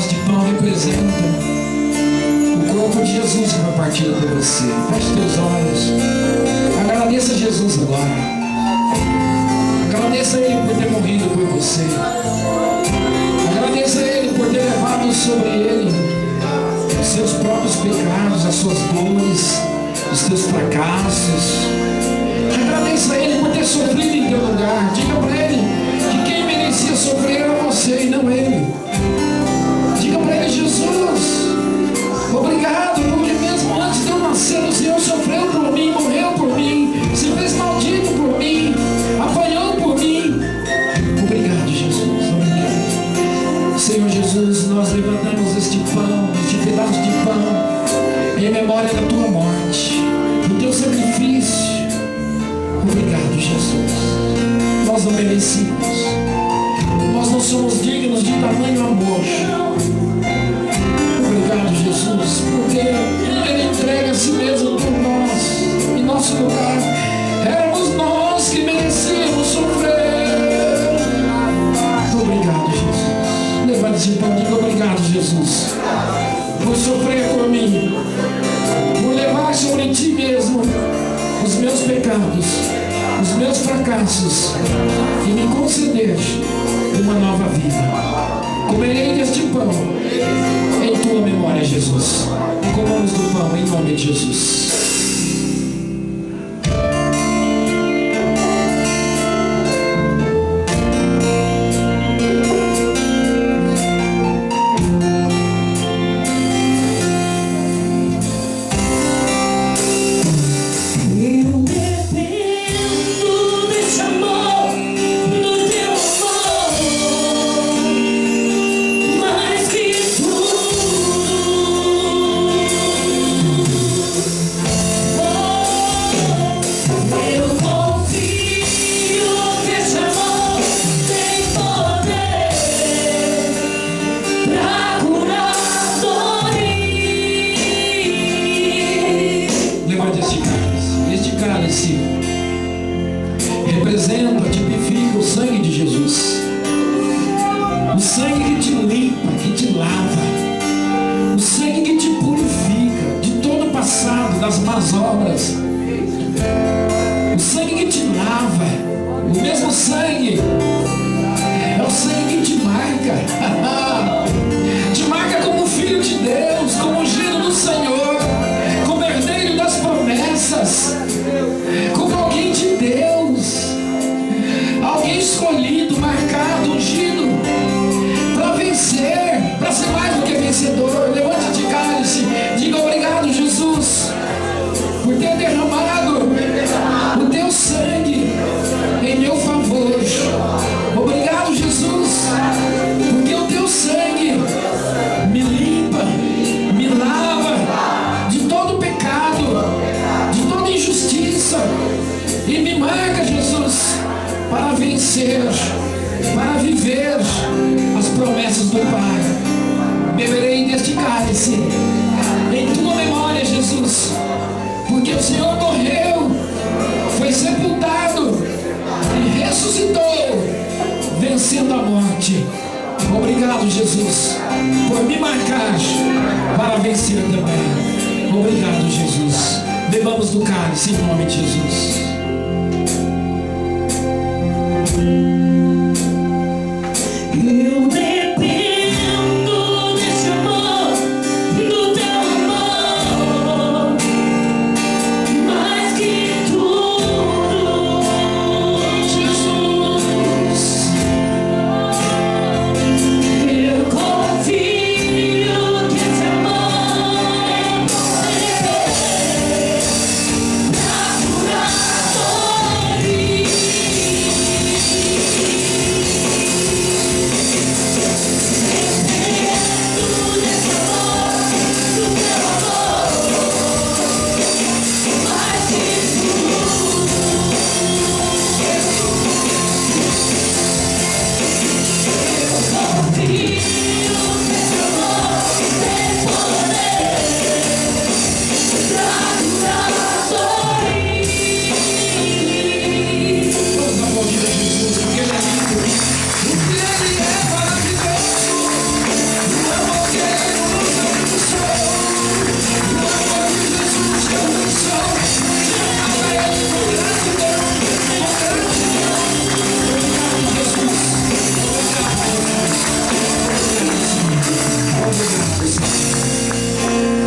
pedaço de pão representa o corpo de Jesus que foi partido por você. Feche teus olhos. Agradeça a Jesus agora. Agradeça a Ele por ter morrido por você. Agradeça a Ele por ter levado sobre Ele os seus próprios pecados, as suas dores, os teus fracassos. Agradeça a Ele por ter sofrido em teu lugar. Diga para Ele que quem merecia sofrer era você e não Ele. Diga para Ele: Jesus, obrigado, porque mesmo antes de eu nascer, o Senhor sofreu por mim, morreu por mim, se fez maldito por mim, apanhou por mim. Obrigado, Jesus, obrigado. Senhor Jesus, nós levantamos este pão, este pedaço de pão, em memória da tua morte, do teu sacrifício. Obrigado, Jesus. Nós não merecíamos, nós não somos dignos de tamanho amor. Obrigado, Jesus, porque Ele entrega a si mesmo por nós, em nosso lugar. Éramos nós que merecíamos sofrer. Obrigado, Jesus. Levante-se e diga: obrigado, Jesus, por sofrer por mim, por levar sobre ti mesmo os meus pecados, os meus fracassos, e me conceder uma nova vida. Comerei deste pão em tua memória, Jesus. Comamos do pão em nome de Jesus. Representa, tipifica o sangue de Jesus, o sangue que te limpa, que te lava, o sangue que te purifica de todo o passado, das más obras, o sangue que te lava. O mesmo sangue é o sangue que te marca te marca como filho de Deus, como ungido do Senhor, como herdeiro das promessas, como alguém de Deus, alguém escolhido, marcado, ungido para vencer, para ser mais do que vencedor. Levante-te, cálice, diga: obrigado, Jesus, por ter derramado o teu sangue em meu favor. Obrigado, Jesus, porque o teu sangue me limpa, me lava de todo pecado, de toda injustiça, e me marca, Jesus, para vencer, para viver as promessas do Pai. Beberei deste cálice em tua memória, Jesus, porque o Senhor morreu, foi sepultado e ressuscitou, vencendo a morte. Obrigado, Jesus, por me marcar para vencer também. Obrigado, Jesus. Bebamos do cálice em nome de Jesus.